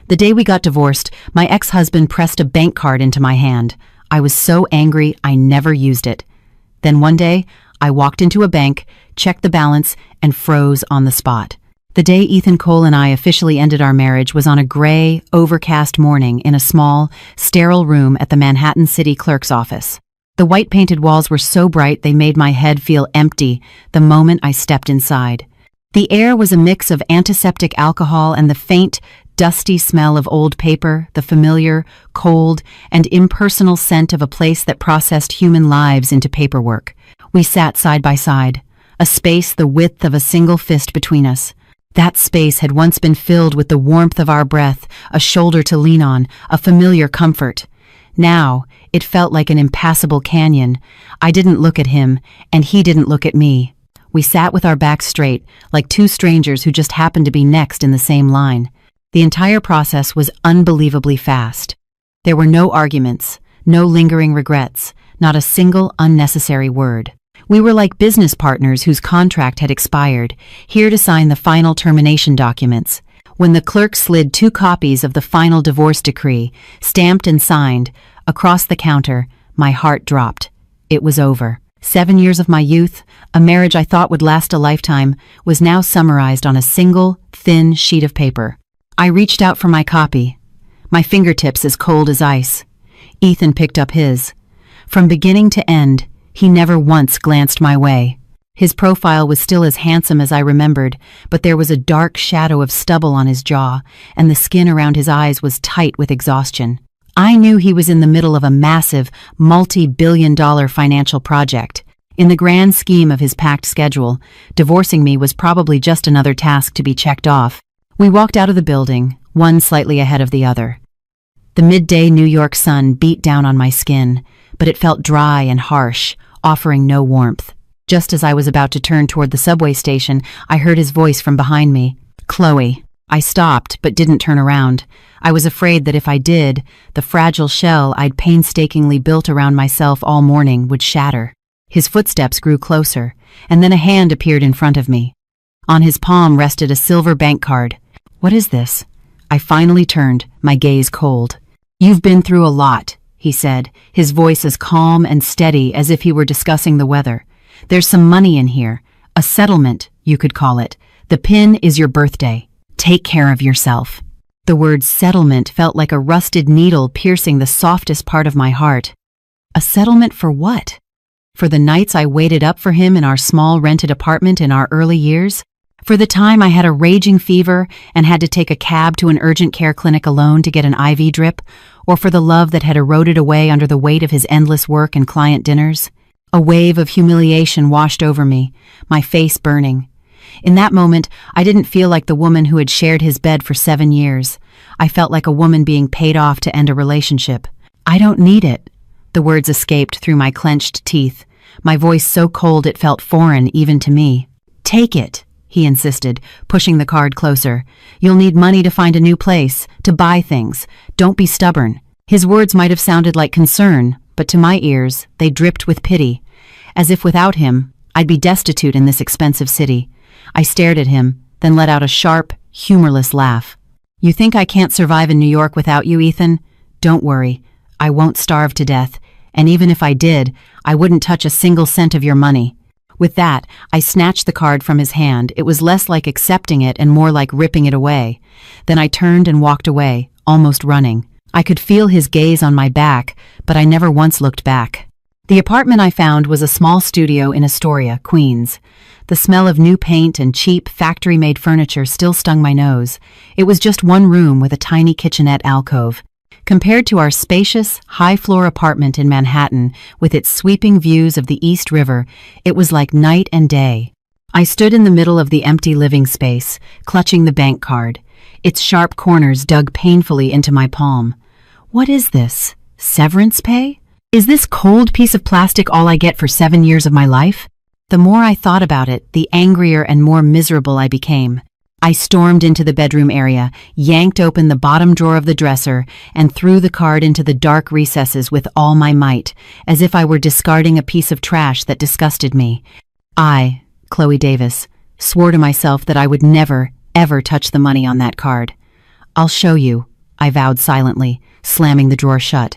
The day we got divorced, my ex-husband pressed a bank card into my hand. I was so angry I never used it. Then one day, I walked into a bank, checked the balance, and froze on the spot. The day Ethan Cole and I officially ended our marriage was on a gray, overcast morning in a small, sterile room at the Manhattan City Clerk's office. The white-painted walls were so bright they made my head feel empty the moment I stepped inside. The air was a mix of antiseptic alcohol and the faint, dusty smell of old paper, the familiar, cold, and impersonal scent of a place that processed human lives into paperwork. We sat side by side, a space the width of a single fist between us. That space had once been filled with the warmth of our breath, a shoulder to lean on, a familiar comfort. Now, it felt like an impassable canyon. I didn't look at him, and he didn't look at me. We sat with our backs straight, like two strangers who just happened to be next in the same line. The entire process was unbelievably fast. There were no arguments, no lingering regrets, not a single unnecessary word. We were like business partners whose contract had expired, here to sign the final termination documents. When the clerk slid 2 copies of the final divorce decree, stamped and signed, across the counter, my heart dropped. It was over. 7 years of my youth, a marriage I thought would last a lifetime, was now summarized on a single, thin sheet of paper. I reached out for my copy, my fingertips as cold as ice. Ethan picked up his. From beginning to end, he never once glanced my way. His profile was still as handsome as I remembered, but there was a dark shadow of stubble on his jaw, and the skin around his eyes was tight with exhaustion. I knew he was in the middle of a massive, multi-billion-dollar financial project. In the grand scheme of his packed schedule, divorcing me was probably just another task to be checked off. We walked out of the building, one slightly ahead of the other. The midday New York sun beat down on my skin, but it felt dry and harsh, offering no warmth. Just as I was about to turn toward the subway station, I heard his voice from behind me. "Chloe." I stopped, but didn't turn around. I was afraid that if I did, the fragile shell I'd painstakingly built around myself all morning would shatter. His footsteps grew closer, and then a hand appeared in front of me. On his palm rested a silver bank card. "What is this?" I finally turned, my gaze cold. "You've been through a lot," he said, his voice as calm and steady as if he were discussing the weather. "There's some money in here. A settlement, you could call it. The pin is your birthday. Take care of yourself." The word settlement felt like a rusted needle piercing the softest part of my heart. A settlement for what? For the nights I waited up for him in our small rented apartment in our early years? For the time I had a raging fever and had to take a cab to an urgent care clinic alone to get an IV drip? Or for the love that had eroded away under the weight of his endless work and client dinners? A wave of humiliation washed over me, my face burning. In that moment, I didn't feel like the woman who had shared his bed for 7 years. I felt like a woman being paid off to end a relationship. "I don't need it." The words escaped through my clenched teeth, my voice so cold it felt foreign even to me. "Take it," he insisted, pushing the card closer. "You'll need money to find a new place, to buy things. Don't be stubborn." His words might have sounded like concern, but to my ears, they dripped with pity. As if without him, I'd be destitute in this expensive city. I stared at him, then let out a sharp, humorless laugh. "You think I can't survive in New York without you, Ethan? Don't worry. I won't starve to death, and even if I did, I wouldn't touch a single cent of your money." With that, I snatched the card from his hand. It was less like accepting it and more like ripping it away. Then I turned and walked away, almost running. I could feel his gaze on my back, but I never once looked back. The apartment I found was a small studio in Astoria, Queens. The smell of new paint and cheap, factory-made furniture still stung my nose. It was just one room with a tiny kitchenette alcove. Compared to our spacious, high-floor apartment in Manhattan, with its sweeping views of the East River, it was like night and day. I stood in the middle of the empty living space, clutching the bank card. Its sharp corners dug painfully into my palm. What is this? Severance pay? Is this cold piece of plastic all I get for 7 years of my life? The more I thought about it, the angrier and more miserable I became. I stormed into the bedroom area, yanked open the bottom drawer of the dresser, and threw the card into the dark recesses with all my might, as if I were discarding a piece of trash that disgusted me. I, Chloe Davis, swore to myself that I would never, ever touch the money on that card. "I'll show you," I vowed silently, slamming the drawer shut.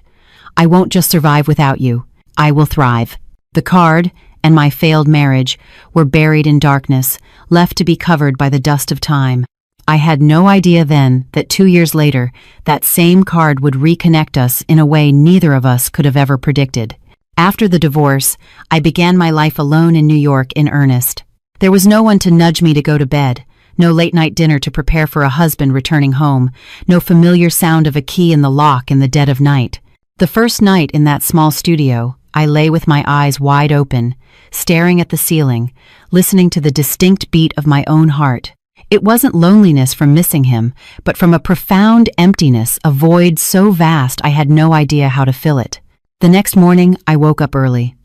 I won't just survive without you. I will thrive. The card and my failed marriage were buried in darkness, left to be covered by the dust of time. I had no idea then that 2 years later, that same card would reconnect us in a way neither of us could have ever predicted. After the divorce, I began my life alone in New York in earnest. There was no one to nudge me to go to bed, no late-night dinner to prepare for a husband returning home, no familiar sound of a key in the lock in the dead of night. The first night in that small studio, I lay with my eyes wide open, staring at the ceiling, listening to the distinct beat of my own heart. It wasn't loneliness from missing him, but from a profound emptiness, a void so vast I had no idea how to fill it. The next morning, I woke up early.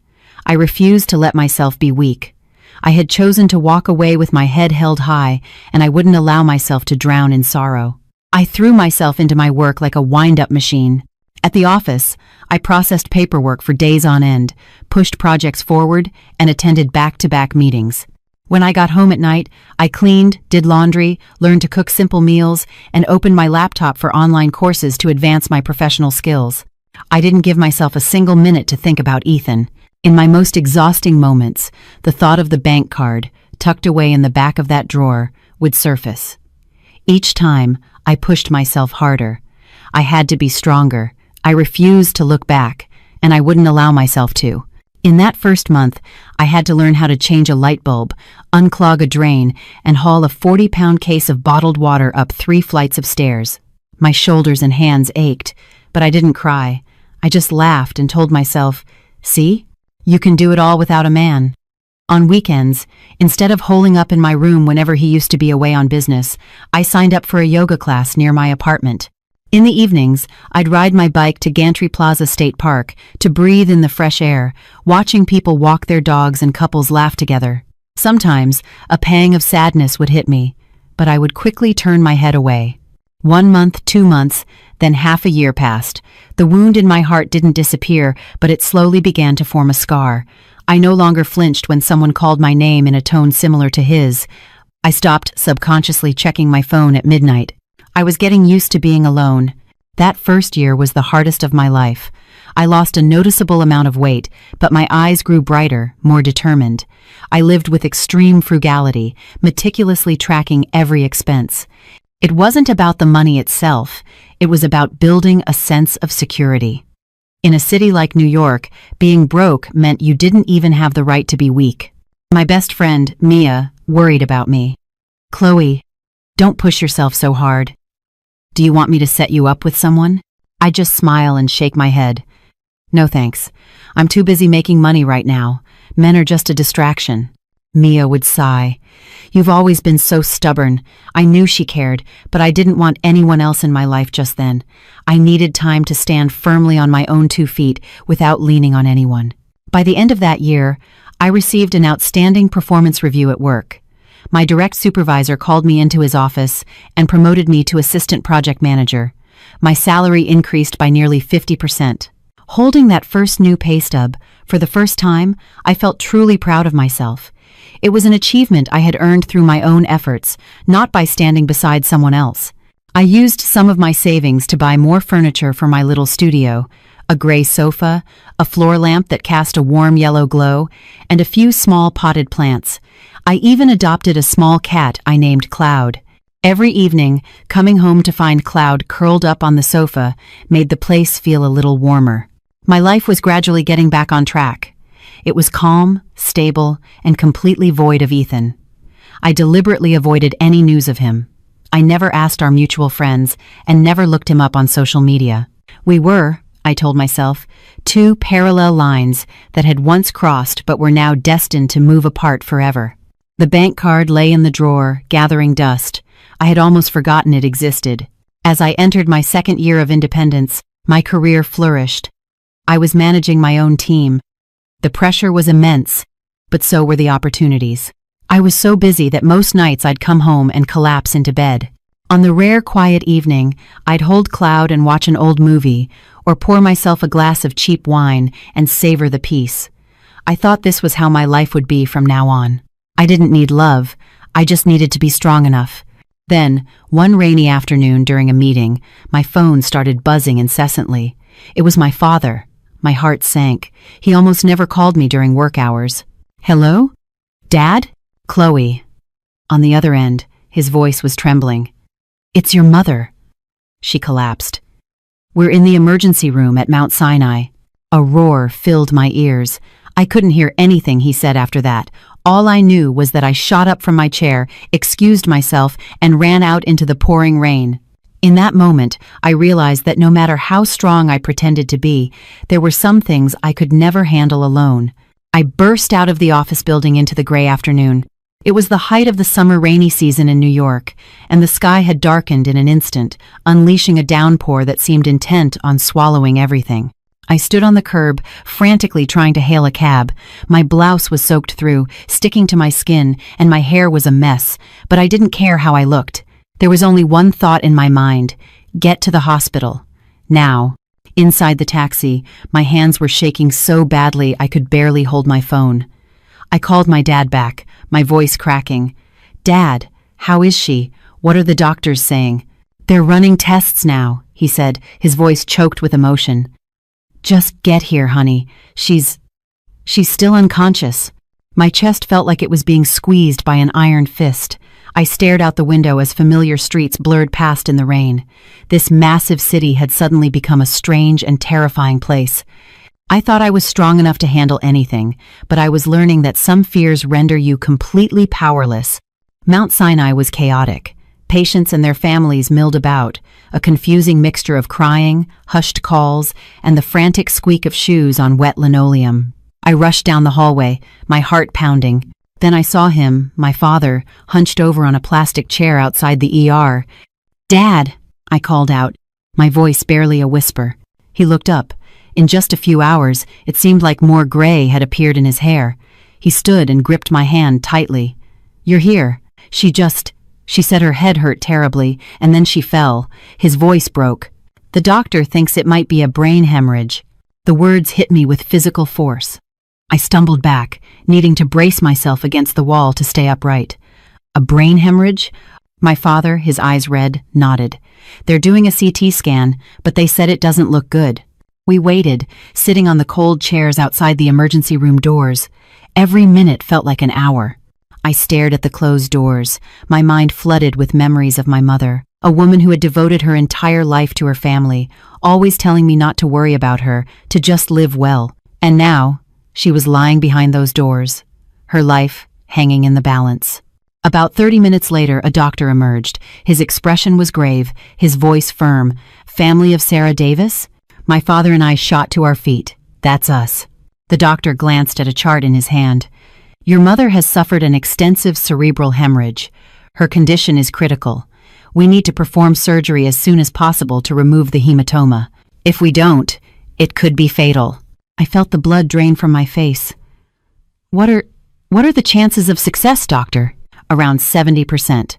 I refused to let myself be weak. I had chosen to walk away with my head held high, and I wouldn't allow myself to drown in sorrow. I threw myself into my work like a wind-up machine. At the office, I processed paperwork for days on end, pushed projects forward, and attended back-to-back meetings. When I got home at night, I cleaned, did laundry, learned to cook simple meals, and opened my laptop for online courses to advance my professional skills. I didn't give myself a single minute to think about Ethan. In my most exhausting moments, the thought of the bank card, tucked away in the back of that drawer, would surface. Each time, I pushed myself harder. I had to be stronger. I refused to look back, and I wouldn't allow myself to. In that first month, I had to learn how to change a light bulb, unclog a drain, and haul a 40-pound case of bottled water up 3 flights of stairs. My shoulders and hands ached, but I didn't cry. I just laughed and told myself, "See? You can do it all without a man." On weekends, instead of holing up in my room whenever he used to be away on business, I signed up for a yoga class near my apartment. In the evenings, I'd ride my bike to Gantry Plaza State Park to breathe in the fresh air, watching people walk their dogs and couples laugh together. Sometimes, a pang of sadness would hit me, but I would quickly turn my head away. 1 month, 2 months, then half a year passed. The wound in my heart didn't disappear, but it slowly began to form a scar. I no longer flinched when someone called my name in a tone similar to his. I stopped subconsciously checking my phone at midnight. I was getting used to being alone. That first year was the hardest of my life. I lost a noticeable amount of weight, but my eyes grew brighter, more determined. I lived with extreme frugality, meticulously tracking every expense. It wasn't about the money itself, it was about building a sense of security. In a city like New York, being broke meant you didn't even have the right to be weak. My best friend, Mia, worried about me. "Chloe, don't push yourself so hard. Do you want me to set you up with someone?" I just smile and shake my head. "No thanks. I'm too busy making money right now. Men are just a distraction." Mia would sigh. "You've always been so stubborn." I knew she cared, but I didn't want anyone else in my life just then. I needed time to stand firmly on my own 2 feet without leaning on anyone. By the end of that year, I received an outstanding performance review at work. My direct supervisor called me into his office and promoted me to assistant project manager. My salary increased by nearly 50%. Holding that first new pay stub, for the first time, I felt truly proud of myself. It was an achievement I had earned through my own efforts, not by standing beside someone else. I used some of my savings to buy more furniture for my little studio, a gray sofa, a floor lamp that cast a warm yellow glow, and a few small potted plants. I even adopted a small cat I named Cloud. Every evening, coming home to find Cloud curled up on the sofa made the place feel a little warmer. My life was gradually getting back on track. It was calm, stable, and completely void of Ethan. I deliberately avoided any news of him. I never asked our mutual friends and never looked him up on social media. We were, I told myself, 2 parallel lines that had once crossed but were now destined to move apart forever. The bank card lay in the drawer, gathering dust. I had almost forgotten it existed. As I entered my 2nd year of independence, my career flourished. I was managing my own team. The pressure was immense, but so were the opportunities. I was so busy that most nights I'd come home and collapse into bed. On the rare quiet evening, I'd hold Cloud and watch an old movie, or pour myself a glass of cheap wine and savor the peace. I thought this was how my life would be from now on. I didn't need love, I just needed to be strong enough. Then, one rainy afternoon during a meeting, my phone started buzzing incessantly. It was my father. My heart sank. He almost never called me during work hours. "Hello? Dad?" "Chloe." On the other end, his voice was trembling. "It's your mother." She collapsed. "We're in the emergency room at Mount Sinai." A roar filled my ears. I couldn't hear anything he said after that. All I knew was that I shot up from my chair, excused myself, and ran out into the pouring rain. In that moment, I realized that no matter how strong I pretended to be, there were some things I could never handle alone. I burst out of the office building into the gray afternoon. It was the height of the summer rainy season in New York, and the sky had darkened in an instant, unleashing a downpour that seemed intent on swallowing everything. I stood on the curb, frantically trying to hail a cab. My blouse was soaked through, sticking to my skin, and my hair was a mess, but I didn't care how I looked. There was only one thought in my mind: get to the hospital. Now. Inside the taxi, my hands were shaking so badly I could barely hold my phone. I called my dad back, my voice cracking. "Dad, how is she? What are the doctors saying?" "They're running tests now," he said, his voice choked with emotion. "Just get here, honey. She's still unconscious." My chest felt like it was being squeezed by an iron fist. I stared out the window as familiar streets blurred past in the rain. This massive city had suddenly become a strange and terrifying place. I thought I was strong enough to handle anything, but I was learning that some fears render you completely powerless. Mount Sinai was chaotic. Patients and their families milled about, a confusing mixture of crying, hushed calls, and the frantic squeak of shoes on wet linoleum. I rushed down the hallway, my heart pounding. Then I saw him, my father, hunched over on a plastic chair outside the ER. "Dad," I called out, my voice barely a whisper. He looked up. In just a few hours, it seemed like more gray had appeared in his hair. He stood and gripped my hand tightly. "You're here." She said her head hurt terribly, and then she fell. His voice broke. "The doctor thinks it might be a brain hemorrhage." The words hit me with physical force. I stumbled back, needing to brace myself against the wall to stay upright. "A brain hemorrhage?" My father, his eyes red, nodded. "They're doing a CT scan, but they said it doesn't look good." We waited, sitting on the cold chairs outside the emergency room doors. Every minute felt like an hour. I stared at the closed doors, my mind flooded with memories of my mother, a woman who had devoted her entire life to her family, always telling me not to worry about her, to just live well. And now, she was lying behind those doors, her life hanging in the balance. About 30 minutes later, a doctor emerged. His expression was grave, his voice firm. "Family of Sarah Davis?" My father and I shot to our feet. "That's us." The doctor glanced at a chart in his hand. "Your mother has suffered an extensive cerebral hemorrhage. Her condition is critical. We need to perform surgery as soon as possible to remove the hematoma. If we don't, it could be fatal." I felt the blood drain from my face. What are the chances of success, doctor?" "Around 70%.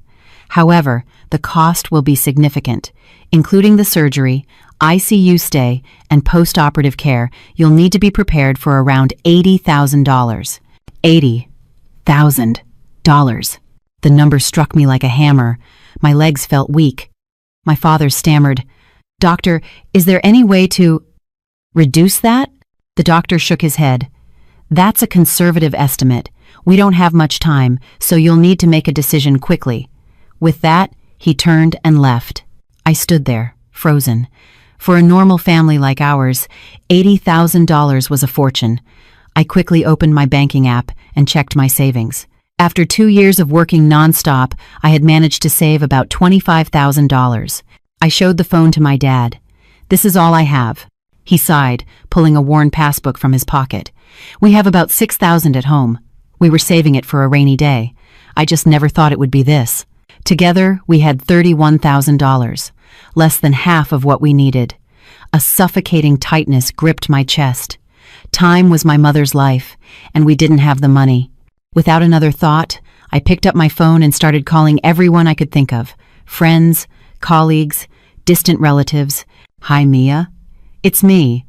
However, the cost will be significant. Including the surgery, ICU stay, and post-operative care, you'll need to be prepared for around $80,000. $80,000. The number struck me like a hammer. My legs felt weak. My father stammered, "Doctor, is there any way to reduce that?" The doctor shook his head. "That's a conservative estimate. We don't have much time, so you'll need to make a decision quickly." With that, he turned and left. I stood there, frozen. For a normal family like ours, $80,000 was a fortune. I quickly opened my banking app and checked my savings. After 2 years of working nonstop, I had managed to save about $25,000. I showed the phone to my dad. "This is all I have." He sighed, pulling a worn passbook from his pocket. "We have about $6,000 at home. We were saving it for a rainy day. I just never thought it would be this." Together, we had $31,000, less than half of what we needed. A suffocating tightness gripped my chest. Time was my mother's life, and we didn't have the money. Without another thought, I picked up my phone and started calling everyone I could think of. Friends, colleagues, distant relatives. "Hi, Mia. It's me.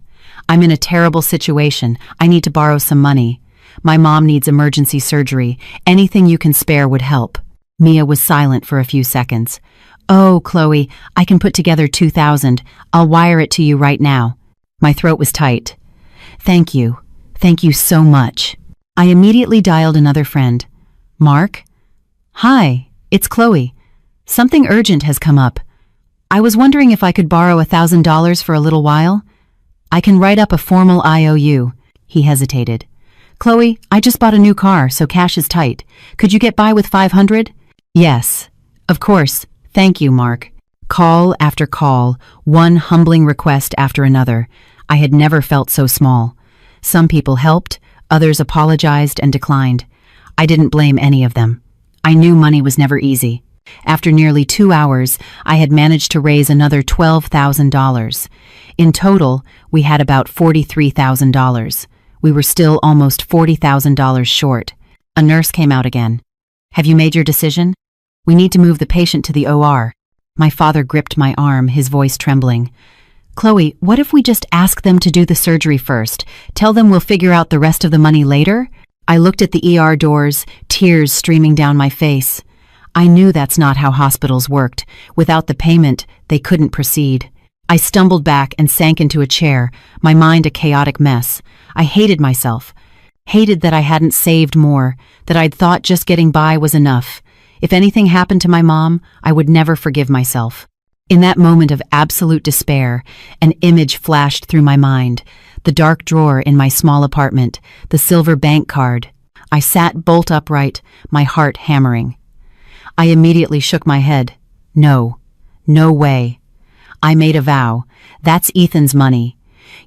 I'm in a terrible situation. I need to borrow some money. My mom needs emergency surgery. Anything you can spare would help." Mia was silent for a few seconds. "Oh, Chloe, I can put together 2,000. I'll wire it to you right now." My throat was tight. "Thank you. Thank you so much." I immediately dialed another friend. "Mark? Hi, it's Chloe. Something urgent has come up. I was wondering if I could borrow $1,000 for a little while. I can write up a formal IOU." He hesitated. "Chloe, I just bought a new car, so cash is tight. Could you get by with 500? "Yes, of course. Thank you, Mark." Call after call, one humbling request after another. I had never felt so small. Some people helped, others apologized and declined. I didn't blame any of them. I knew money was never easy. After nearly 2 hours, I had managed to raise another $12,000. In total, we had about $43,000. We were still almost $40,000 short. A nurse came out again. "Have you made your decision? We need to move the patient to the OR." My father gripped my arm, his voice trembling. "Chloe, what if we just ask them to do the surgery first? Tell them we'll figure out the rest of the money later?" I looked at the ER doors, tears streaming down my face. I knew that's not how hospitals worked. Without the payment, they couldn't proceed. I stumbled back and sank into a chair, my mind a chaotic mess. I hated myself. Hated that I hadn't saved more, that I'd thought just getting by was enough. If anything happened to my mom, I would never forgive myself. In that moment of absolute despair, an image flashed through my mind. The dark drawer in my small apartment, the silver bank card. I sat bolt upright, my heart hammering. I immediately shook my head. No. No way. I made a vow. That's Ethan's money.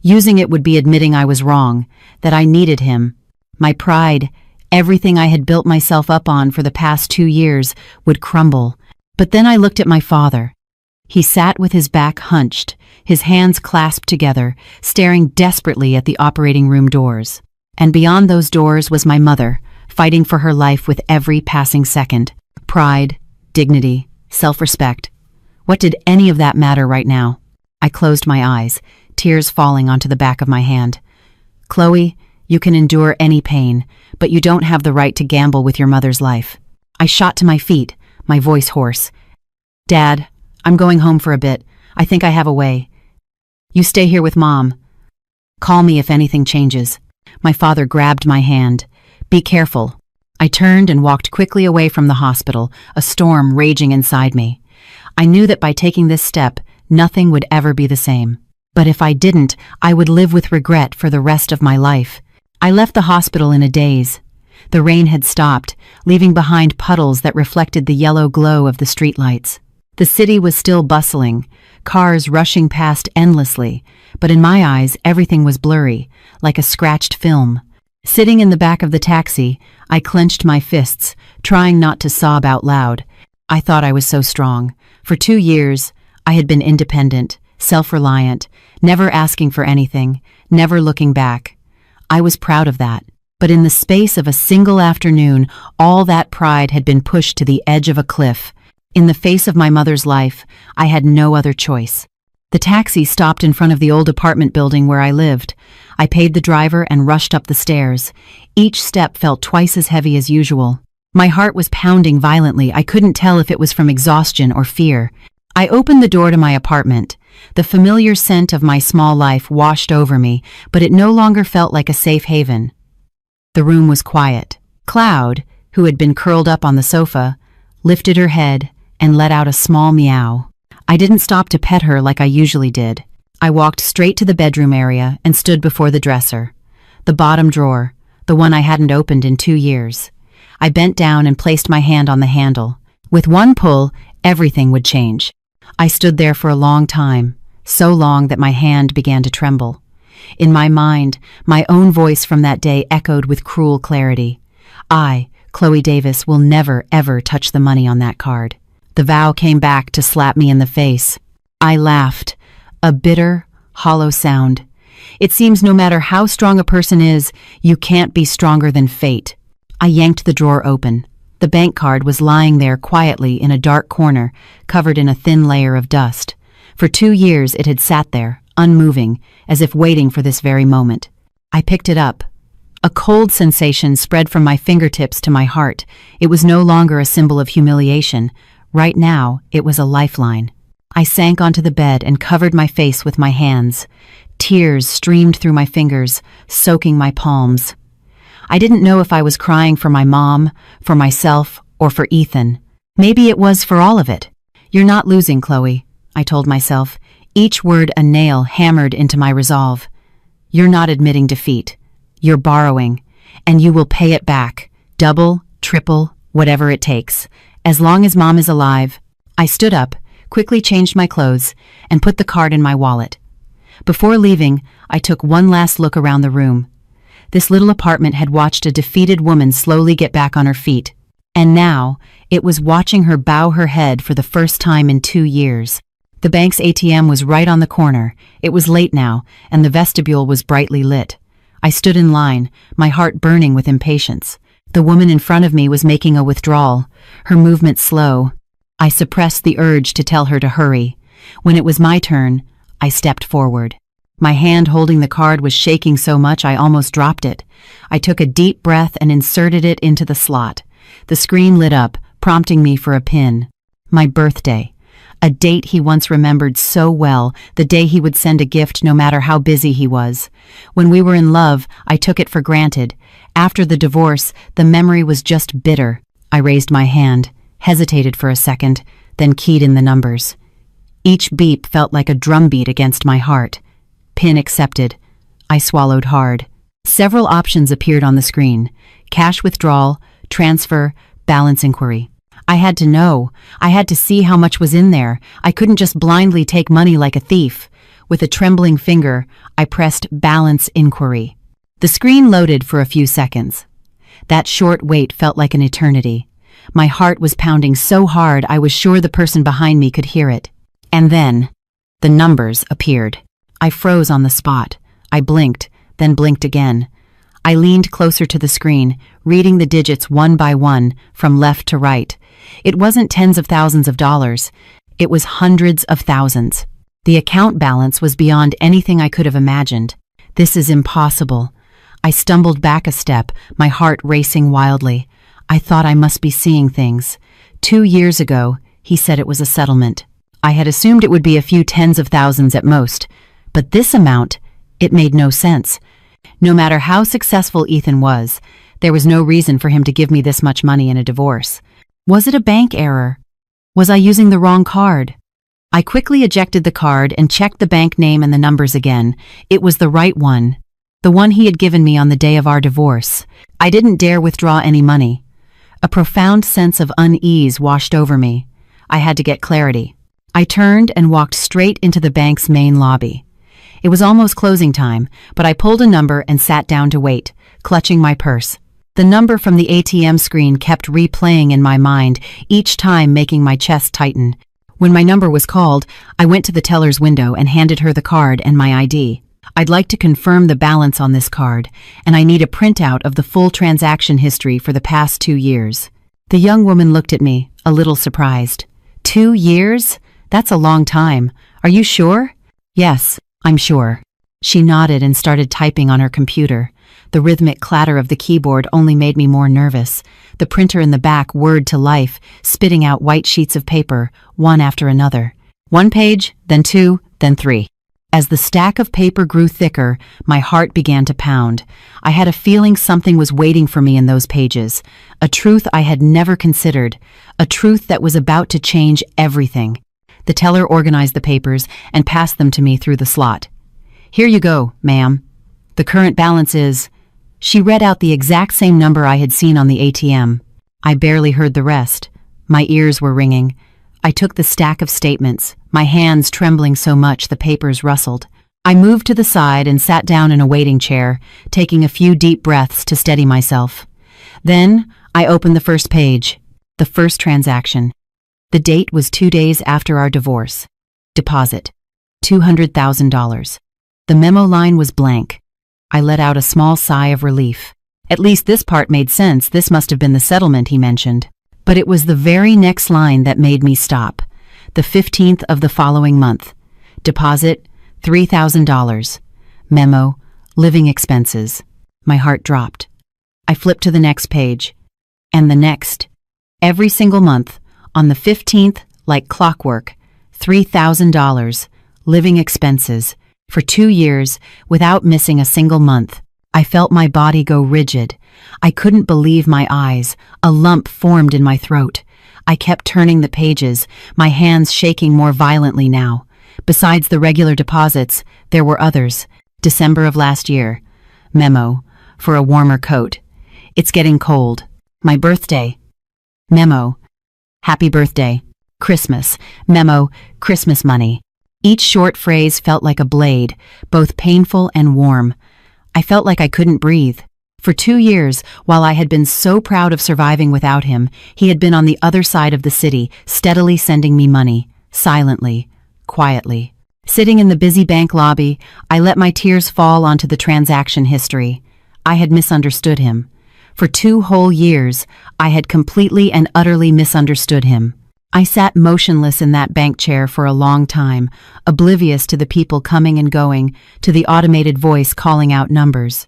Using it would be admitting I was wrong, that I needed him. My pride, everything I had built myself up on for the past 2 years, would crumble. But then I looked at my father. He sat with his back hunched, his hands clasped together, staring desperately at the operating room doors. And beyond those doors was my mother, fighting for her life with every passing second. Pride, dignity, self-respect. What did any of that matter right now? I closed my eyes, tears falling onto the back of my hand. "Chloe, you can endure any pain, but you don't have the right to gamble with your mother's life." I shot to my feet, my voice hoarse. "Dad, I'm going home for a bit. I think I have a way. You stay here with Mom. Call me if anything changes." My father grabbed my hand. "Be careful." I turned and walked quickly away from the hospital, a storm raging inside me. I knew that by taking this step, nothing would ever be the same. But if I didn't, I would live with regret for the rest of my life. I left the hospital in a daze. The rain had stopped, leaving behind puddles that reflected the yellow glow of the streetlights. The city was still bustling, cars rushing past endlessly, but in my eyes everything was blurry, like a scratched film. Sitting in the back of the taxi, I clenched my fists, trying not to sob out loud. I thought I was so strong. For 2 years, I had been independent, self-reliant, never asking for anything, never looking back. I was proud of that. But in the space of a single afternoon, all that pride had been pushed to the edge of a cliff. In the face of my mother's life, I had no other choice. The taxi stopped in front of the old apartment building where I lived. I paid the driver and rushed up the stairs. Each step felt twice as heavy as usual. My heart was pounding violently. I couldn't tell if it was from exhaustion or fear. I opened the door to my apartment. The familiar scent of my small life washed over me, but it no longer felt like a safe haven. The room was quiet. Cloud, who had been curled up on the sofa, lifted her head and let out a small meow. I didn't stop to pet her like I usually did. I walked straight to the bedroom area and stood before the dresser. The bottom drawer, the one I hadn't opened in 2 years. I bent down and placed my hand on the handle. With one pull, everything would change. I stood there for a long time, so long that my hand began to tremble. In my mind, my own voice from that day echoed with cruel clarity. I, Chloe Davis, will never, ever touch the money on that card. The vow came back to slap me in the face. I laughed, a bitter, hollow sound. It seems no matter how strong a person is, you can't be stronger than fate. I yanked the drawer open. The bank card was lying there quietly in a dark corner, covered in a thin layer of dust. For 2 years it had sat there, unmoving, as if waiting for this very moment. I picked it up. A cold sensation spread from my fingertips to my heart. It was no longer a symbol of humiliation. Right now, it was a lifeline. I sank onto the bed and covered my face with my hands. Tears streamed through my fingers, soaking my palms. I didn't know if I was crying for my mom, for myself, or for Ethan. Maybe it was for all of it. "You're not losing, Chloe," I told myself, each word a nail hammered into my resolve. "You're not admitting defeat. You're borrowing, and you will pay it back, double, triple, whatever it takes. As long as Mom is alive." I stood up, quickly changed my clothes, and put the card in my wallet. Before leaving, I took one last look around the room. This little apartment had watched a defeated woman slowly get back on her feet, and now it was watching her bow her head for the first time in 2 years. The bank's ATM was right on the corner. It was late now, and the vestibule was brightly lit. I stood in line, my heart burning with impatience. The woman in front of me was making a withdrawal, her movement slow. I suppressed the urge to tell her to hurry. When it was my turn, I stepped forward. My hand holding the card was shaking so much I almost dropped it. I took a deep breath and inserted it into the slot. The screen lit up, prompting me for a pin. My birthday. A date he once remembered so well, the day he would send a gift no matter how busy he was. When we were in love, I took it for granted. After the divorce, the memory was just bitter. I raised my hand, hesitated for a second, then keyed in the numbers. Each beep felt like a drumbeat against my heart. PIN accepted. I swallowed hard. Several options appeared on the screen: cash withdrawal, transfer, balance inquiry. I had to know. I had to see how much was in there. I couldn't just blindly take money like a thief. With a trembling finger, I pressed balance inquiry. The screen loaded for a few seconds. That short wait felt like an eternity. My heart was pounding so hard I was sure the person behind me could hear it. And then, the numbers appeared. I froze on the spot. I blinked, then blinked again. I leaned closer to the screen, reading the digits one by one, from left to right. It wasn't tens of thousands of dollars. It was hundreds of thousands. The account balance was beyond anything I could have imagined. This is impossible. I stumbled back a step, my heart racing wildly. I thought I must be seeing things. 2 years ago, he said it was a settlement. I had assumed it would be a few tens of thousands at most. But this amount, it made no sense. No matter how successful Ethan was, there was no reason for him to give me this much money in a divorce. Was it a bank error? Was I using the wrong card? I quickly ejected the card and checked the bank name and the numbers again. It was the right one. The one he had given me on the day of our divorce. I didn't dare withdraw any money. A profound sense of unease washed over me. I had to get clarity. I turned and walked straight into the bank's main lobby. It was almost closing time, but I pulled a number and sat down to wait, clutching my purse. The number from the ATM screen kept replaying in my mind, each time making my chest tighten. When my number was called, I went to the teller's window and handed her the card and my ID. "I'd like to confirm the balance on this card, and I need a printout of the full transaction history for the past 2 years. The young woman looked at me, a little surprised. 2 years? That's a long time. Are you sure? Yes, I'm sure. She nodded and started typing on her computer. The rhythmic clatter of the keyboard only made me more nervous. The printer in the back whirred to life, spitting out white sheets of paper, one after another. 1 page, then 2, then 3. As the stack of paper grew thicker, my heart began to pound. I had a feeling something was waiting for me in those pages, a truth I had never considered, a truth that was about to change everything. The teller organized the papers and passed them to me through the slot. "Here you go, ma'am. The current balance is..." She read out the exact same number I had seen on the ATM. I barely heard the rest. My ears were ringing. I took the stack of statements, my hands trembling so much the papers rustled. I moved to the side and sat down in a waiting chair, taking a few deep breaths to steady myself. Then I opened the first page, the first transaction. The date was 2 days after our divorce. Deposit, $200,000. The memo line was blank. I let out a small sigh of relief. At least this part made sense. This must have been the settlement he mentioned. But it was the very next line that made me stop. The 15th of the following month. Deposit, $3,000. Memo, living expenses. My heart dropped. I flipped to the next page. And the next. Every single month, on the 15th, like clockwork, $3,000, living expenses, for 2 years, without missing a single month. I felt my body go rigid. I couldn't believe my eyes. A lump formed in my throat. I kept turning the pages, my hands shaking more violently now. Besides the regular deposits, there were others. December of last year. Memo. For a warmer coat. It's getting cold. My birthday. Memo. Happy birthday. Christmas. Memo. Christmas money. Each short phrase felt like a blade, both painful and warm. I felt like I couldn't breathe. For 2 years, while I had been so proud of surviving without him, he had been on the other side of the city, steadily sending me money, silently, quietly. Sitting in the busy bank lobby, I let my tears fall onto the transaction history. I had misunderstood him. For 2 whole years, I had completely and utterly misunderstood him. I sat motionless in that bank chair for a long time, oblivious to the people coming and going, to the automated voice calling out numbers.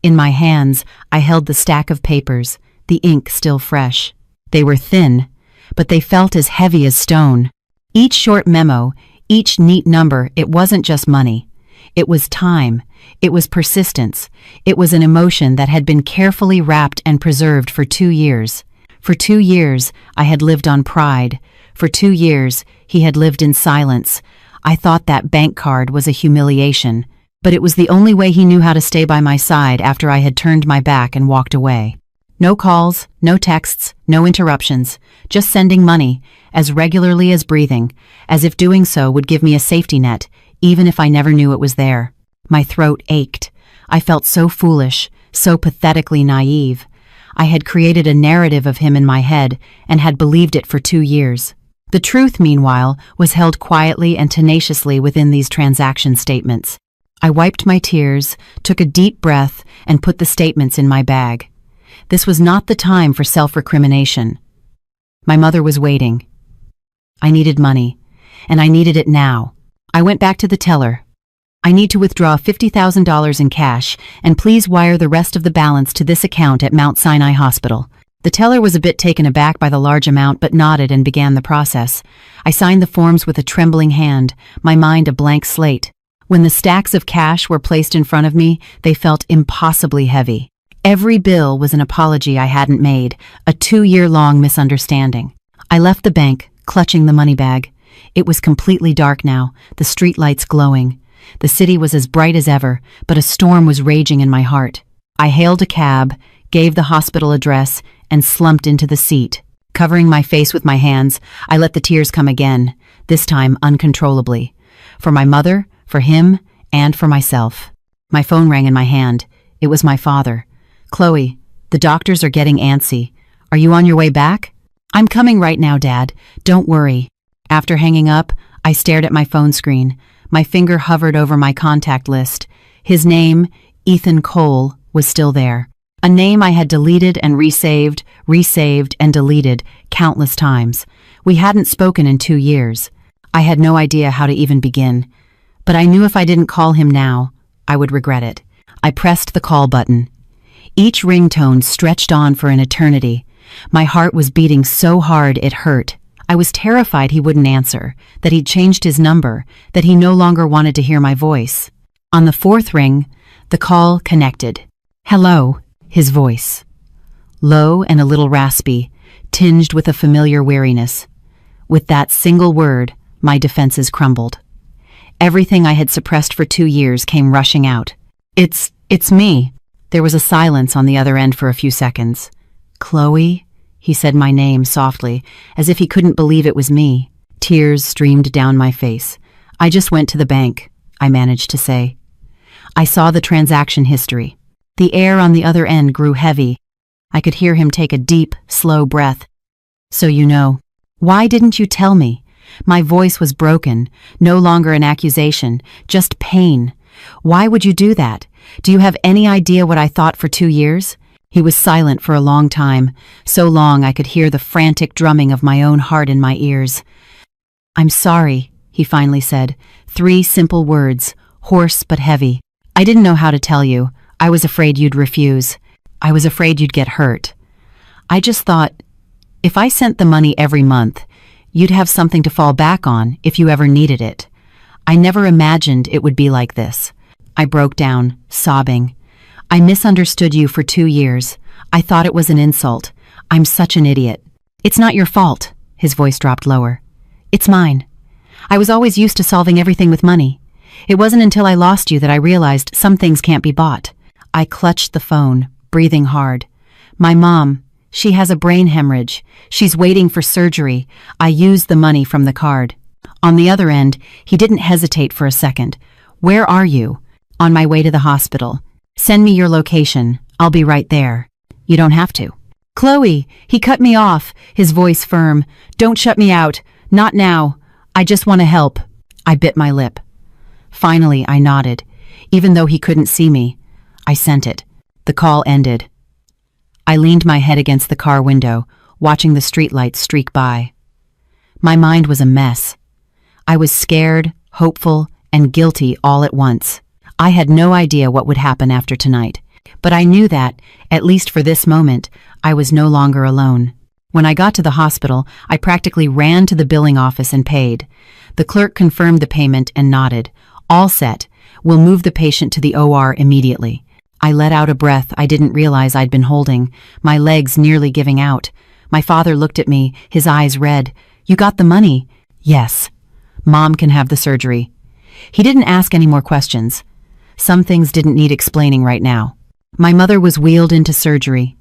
In my hands, I held the stack of papers, the ink still fresh. They were thin, but they felt as heavy as stone. Each short memo, each neat number, it wasn't just money. It was time. It was persistence. It was an emotion that had been carefully wrapped and preserved for 2 years. For 2 years, I had lived on pride. For 2 years, he had lived in silence. I thought that bank card was a humiliation, but it was the only way he knew how to stay by my side after I had turned my back and walked away. No calls, no texts, no interruptions, just sending money, as regularly as breathing, as if doing so would give me a safety net, even if I never knew it was there. My throat ached. I felt so foolish, so pathetically naive. I had created a narrative of him in my head and had believed it for 2 years. The truth, meanwhile, was held quietly and tenaciously within these transaction statements. I wiped my tears, took a deep breath, and put the statements in my bag. This was not the time for self-recrimination. My mother was waiting. I needed money, and I needed it now. I went back to the teller. I need to withdraw $50,000 in cash, and please wire the rest of the balance to this account at Mount Sinai Hospital. The teller was a bit taken aback by the large amount but nodded and began the process. I signed the forms with a trembling hand, my mind a blank slate. When the stacks of cash were placed in front of me, they felt impossibly heavy. Every bill was an apology I hadn't made, a 2-year-long misunderstanding. I left the bank, clutching the money bag. It was completely dark now, the streetlights glowing. The city was as bright as ever, but a storm was raging in my heart. I hailed a cab, gave the hospital address, and slumped into the seat. Covering my face with my hands, I let the tears come again, this time uncontrollably. For my mother, for him, and for myself. My phone rang in my hand. It was my father. "Chloe, the doctors are getting antsy. Are you on your way back?" "I'm coming right now, Dad. Don't worry." After hanging up, I stared at my phone screen. My finger hovered over my contact list. His name, Ethan Cole, was still there. A name I had deleted and resaved and deleted countless times. We hadn't spoken in 2 years. I had no idea how to even begin. But I knew if I didn't call him now, I would regret it. I pressed the call button. Each ringtone stretched on for an eternity. My heart was beating so hard it hurt. I was terrified he wouldn't answer, that he'd changed his number, that he no longer wanted to hear my voice. On the 4th ring, the call connected. "Hello," his voice. Low and a little raspy, tinged with a familiar weariness. With that single word, my defenses crumbled. Everything I had suppressed for 2 years came rushing out. It's me." There was a silence on the other end for a few seconds. "Chloe?" He said my name softly, as if he couldn't believe it was me. Tears streamed down my face. "I just went to the bank," I managed to say. I saw the transaction history. The air on the other end grew heavy. I could hear him take a deep, slow breath. "So you know. Why didn't you tell me?" My voice was broken, no longer an accusation, just pain. "Why would you do that? Do you have any idea what I thought for 2 years?" He was silent for a long time, so long I could hear the frantic drumming of my own heart in my ears. "I'm sorry," he finally said, 3 simple words, hoarse but heavy. "I didn't know how to tell you. I was afraid you'd refuse. I was afraid you'd get hurt. I just thought, if I sent the money every month, you'd have something to fall back on if you ever needed it. I never imagined it would be like this. I broke down, sobbing. I misunderstood you for 2 years. I thought it was an insult. I'm such an idiot. It's not your fault. His voice dropped lower. It's mine. I was always used to solving everything with money. It wasn't until I lost you that I realized some things can't be bought. I clutched the phone, breathing hard. My mom, she has a brain hemorrhage. She's waiting for surgery. I used the money from the card. On the other end, he didn't hesitate for a second. Where are you? On my way to the hospital. Send me your location. I'll be right there. You don't have to. Chloe, he cut me off, his voice firm. Don't shut me out. Not now. I just want to help. I bit my lip. Finally, I nodded. Even though he couldn't see me, I sent it. The call ended. I leaned my head against the car window, watching the streetlights streak by. My mind was a mess. I was scared, hopeful, and guilty all at once. I had no idea what would happen after tonight, but I knew that, at least for this moment, I was no longer alone. When I got to the hospital, I practically ran to the billing office and paid. The clerk confirmed the payment and nodded. All set. We'll move the patient to the OR immediately. I let out a breath I didn't realize I'd been holding, my legs nearly giving out. My father looked at me, his eyes red. You got the money? Yes. Mom can have the surgery. He didn't ask any more questions. Some things didn't need explaining right now. My mother was wheeled into surgery.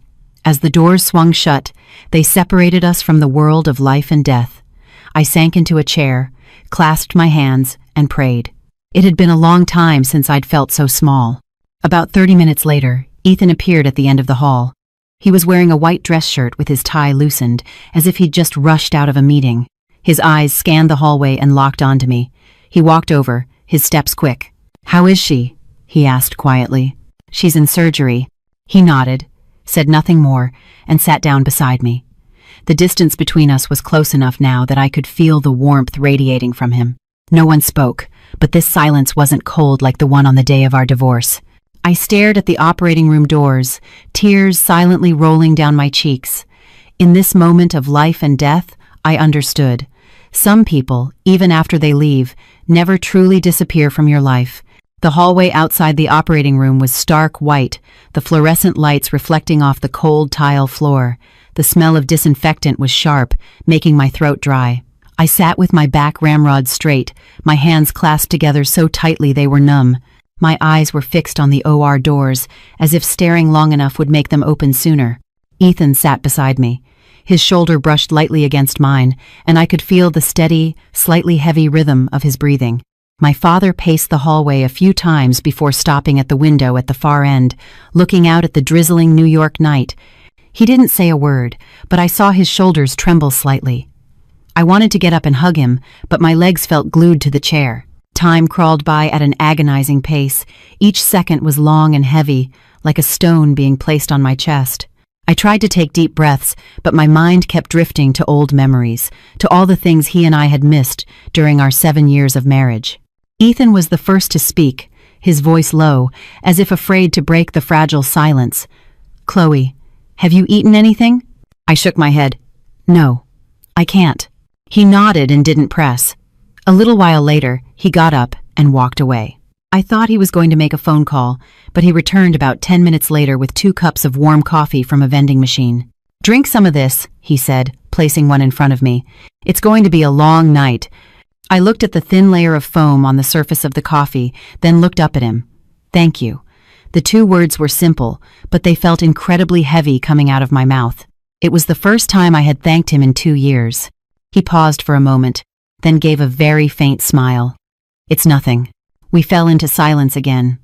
As the doors swung shut, they separated us from the world of life and death. I sank into a chair, clasped my hands, and prayed. It had been a long time since I'd felt so small. About 30 minutes later, Ethan appeared at the end of the hall. He was wearing a white dress shirt with his tie loosened, as if he'd just rushed out of a meeting. His eyes scanned the hallway and locked onto me. He walked over, his steps quick. How is she? He asked quietly. She's in surgery. He nodded, said nothing more, and sat down beside me. The distance between us was close enough now that I could feel the warmth radiating from him. No one spoke, but this silence wasn't cold like the one on the day of our divorce. I stared at the operating room doors, tears silently rolling down my cheeks. In this moment of life and death, I understood. Some people, even after they leave, never truly disappear from your life. The hallway outside the operating room was stark white, the fluorescent lights reflecting off the cold tile floor. The smell of disinfectant was sharp, making my throat dry. I sat with my back ramrod straight, my hands clasped together so tightly they were numb. My eyes were fixed on the OR doors, as if staring long enough would make them open sooner. Ethan sat beside me. His shoulder brushed lightly against mine, and I could feel the steady, slightly heavy rhythm of his breathing. My father paced the hallway a few times before stopping at the window at the far end, looking out at the drizzling New York night. He didn't say a word, but I saw his shoulders tremble slightly. I wanted to get up and hug him, but my legs felt glued to the chair. Time crawled by at an agonizing pace. Each second was long and heavy, like a stone being placed on my chest. I tried to take deep breaths, but my mind kept drifting to old memories, to all the things he and I had missed during our 7 years of marriage. Ethan was the first to speak, his voice low, as if afraid to break the fragile silence. Chloe, have you eaten anything? I shook my head. No, I can't. He nodded and didn't press. A little while later, he got up and walked away. I thought he was going to make a phone call, but he returned about 10 minutes later with 2 cups of warm coffee from a vending machine. Drink some of this, he said, placing one in front of me. It's going to be a long night. I looked at the thin layer of foam on the surface of the coffee, then looked up at him. Thank you. The 2 words were simple, but they felt incredibly heavy coming out of my mouth. It was the first time I had thanked him in 2 years. He paused for a moment, then gave a very faint smile. It's nothing. We fell into silence again.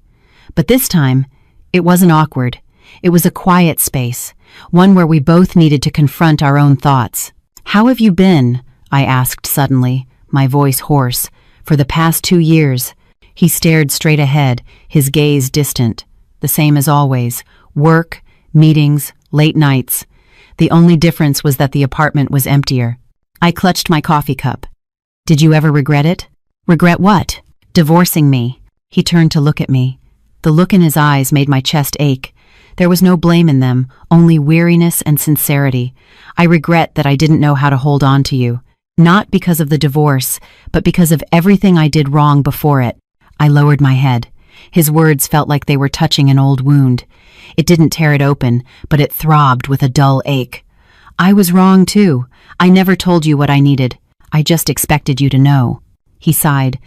But this time, it wasn't awkward. It was a quiet space, one where we both needed to confront our own thoughts. How have you been? I asked suddenly, my voice hoarse. For the past 2 years. He stared straight ahead, his gaze distant. The same as always. Work, meetings, late nights. The only difference was that the apartment was emptier. I clutched my coffee cup. Did you ever regret it? Regret what? Divorcing me. He turned to look at me. The look in his eyes made my chest ache. There was no blame in them, only weariness and sincerity. I regret that I didn't know how to hold on to you. Not because of the divorce, but because of everything I did wrong before it. I lowered my head. His words felt like they were touching an old wound. It didn't tear it open, but it throbbed with a dull ache. I was wrong too. I never told you what I needed. I just expected you to know. He sighed.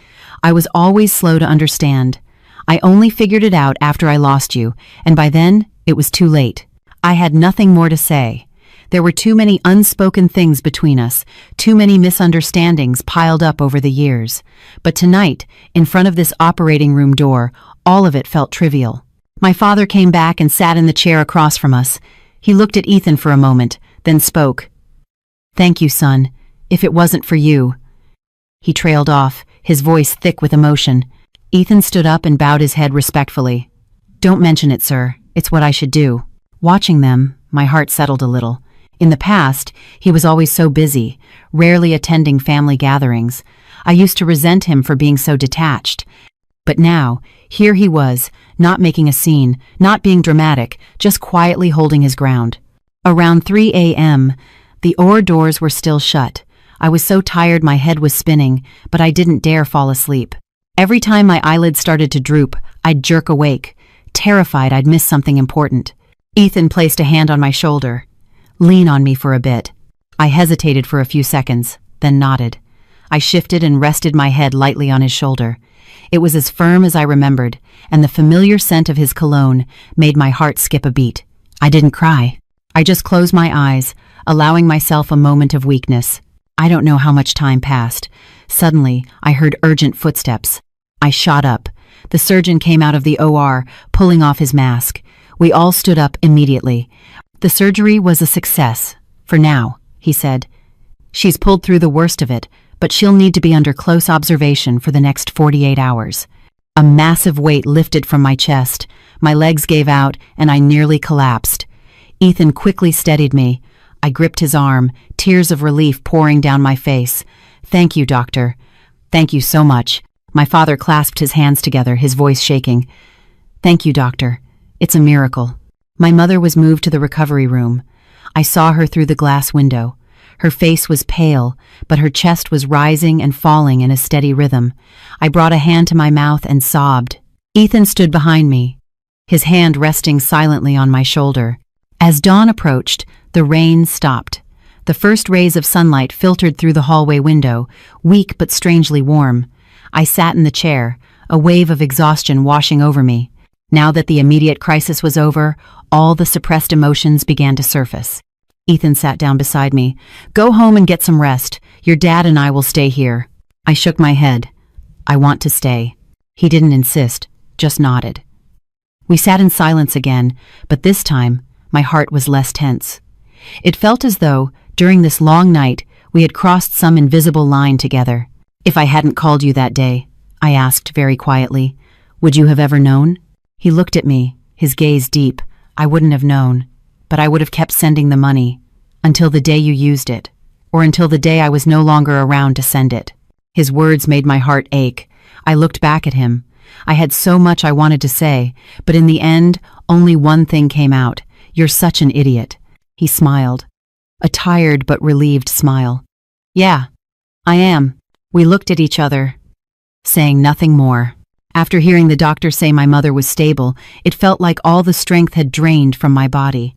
I was always slow to understand. I only figured it out after I lost you, and by then, it was too late. I had nothing more to say. There were too many unspoken things between us, too many misunderstandings piled up over the years. But tonight, in front of this operating room door, all of it felt trivial. My father came back and sat in the chair across from us. He looked at Ethan for a moment, then spoke. "Thank you, son. If it wasn't for you." He trailed off, his voice thick with emotion. Ethan stood up and bowed his head respectfully. "Don't mention it, sir. It's what I should do." Watching them, my heart settled a little. In the past, he was always so busy, rarely attending family gatherings. I used to resent him for being so detached. But now, here he was, not making a scene, not being dramatic, just quietly holding his ground. Around 3 a.m., the OR doors were still shut. I was so tired my head was spinning, but I didn't dare fall asleep. Every time my eyelids started to droop, I'd jerk awake, terrified I'd miss something important. Ethan placed a hand on my shoulder. "Lean on me for a bit." I hesitated for a few seconds, then nodded. I shifted and rested my head lightly on his shoulder. It was as firm as I remembered, and the familiar scent of his cologne made my heart skip a beat. I didn't cry. I just closed my eyes, allowing myself a moment of weakness. I don't know how much time passed. Suddenly, I heard urgent footsteps. I shot up. The surgeon came out of the OR, pulling off his mask. We all stood up immediately. "The surgery was a success. For now," he said. "She's pulled through the worst of it, but she'll need to be under close observation for the next 48 hours. A massive weight lifted from my chest. My legs gave out, and I nearly collapsed. Ethan quickly steadied me. I gripped his arm, tears of relief pouring down my face. "Thank you, doctor. Thank you so much." My father clasped his hands together, his voice shaking. "Thank you, doctor. It's a miracle." My mother was moved to the recovery room. I saw her through the glass window. Her face was pale, but her chest was rising and falling in a steady rhythm. I brought a hand to my mouth and sobbed. Ethan stood behind me, his hand resting silently on my shoulder. As dawn approached, the rain stopped. The first rays of sunlight filtered through the hallway window, weak but strangely warm. I sat in the chair, a wave of exhaustion washing over me. Now that the immediate crisis was over, all the suppressed emotions began to surface. Ethan sat down beside me. "Go home and get some rest. Your dad and I will stay here." I shook my head. "I want to stay." He didn't insist, just nodded. We sat in silence again, but this time, my heart was less tense. It felt as though, during this long night, we had crossed some invisible line together. "If I hadn't called you that day," I asked very quietly, "would you have ever known?" He looked at me, his gaze deep. "I wouldn't have known, but I would have kept sending the money, until the day you used it, or until the day I was no longer around to send it." His words made my heart ache. I looked back at him. I had so much I wanted to say, but in the end, only one thing came out. "You're such an idiot." He smiled. A tired but relieved smile. "Yeah, I am." We looked at each other, saying nothing more. After hearing the doctor say my mother was stable, it felt like all the strength had drained from my body.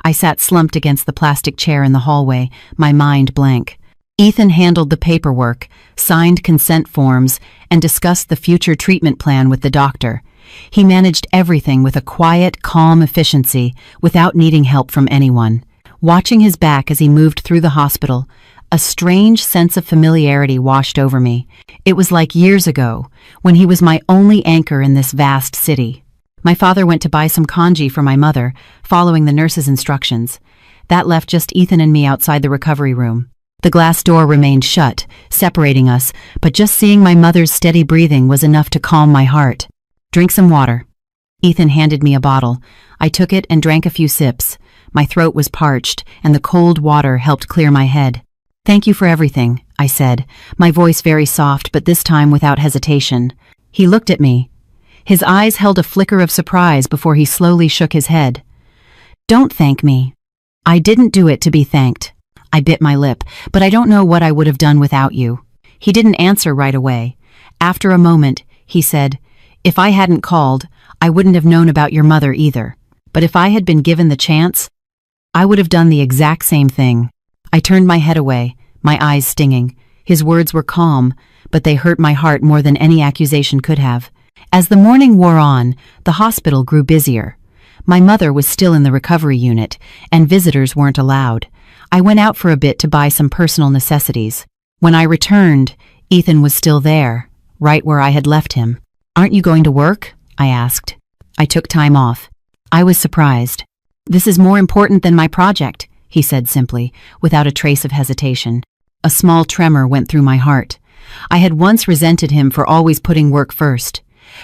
I sat slumped against the plastic chair in the hallway, my mind blank. Ethan handled the paperwork, signed consent forms, and discussed the future treatment plan with the doctor. He managed everything with a quiet, calm efficiency, without needing help from anyone. Watching his back as he moved through the hospital, a strange sense of familiarity washed over me. It was like years ago, when he was my only anchor in this vast city. My father went to buy some congee for my mother, following the nurse's instructions. That left just Ethan and me outside the recovery room. The glass door remained shut, separating us, but just seeing my mother's steady breathing was enough to calm my heart. "Drink some water." Ethan handed me a bottle. I took it and drank a few sips. My throat was parched, and the cold water helped clear my head. "Thank you for everything," I said, my voice very soft but this time without hesitation. He looked at me. His eyes held a flicker of surprise before he slowly shook his head. "Don't thank me. I didn't do it to be thanked." I bit my lip, but I don't know what I would have done without you. He didn't answer right away. After a moment, he said, "If I hadn't called, I wouldn't have known about your mother either. But if I had been given the chance, I would have done the exact same thing." I turned my head away, my eyes stinging. His words were calm, but they hurt my heart more than any accusation could have. As the morning wore on, the hospital grew busier. My mother was still in the recovery unit, and visitors weren't allowed. I went out for a bit to buy some personal necessities. When I returned, Ethan was still there, right where I had left him. "Aren't you going to work?" I asked. I took time off. I was surprised. "This is more important than my project," he said simply, without a trace of hesitation. A small tremor went through my heart. I had once resented him for always putting work first.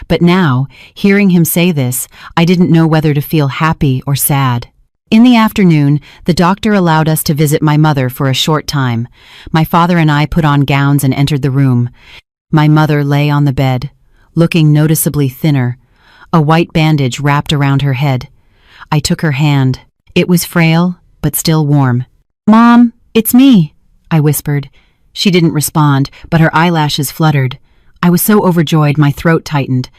But now, hearing him say this, I didn't know whether to feel happy or sad. In the afternoon, the doctor allowed us to visit my mother for a short time. My father and I put on gowns and entered the room. My mother lay on the bed, looking noticeably thinner, a white bandage wrapped around her head. I took her hand. It was frail, but still warm. "Mom, it's me," I whispered. She didn't respond, but her eyelashes fluttered. I was so overjoyed my throat tightened.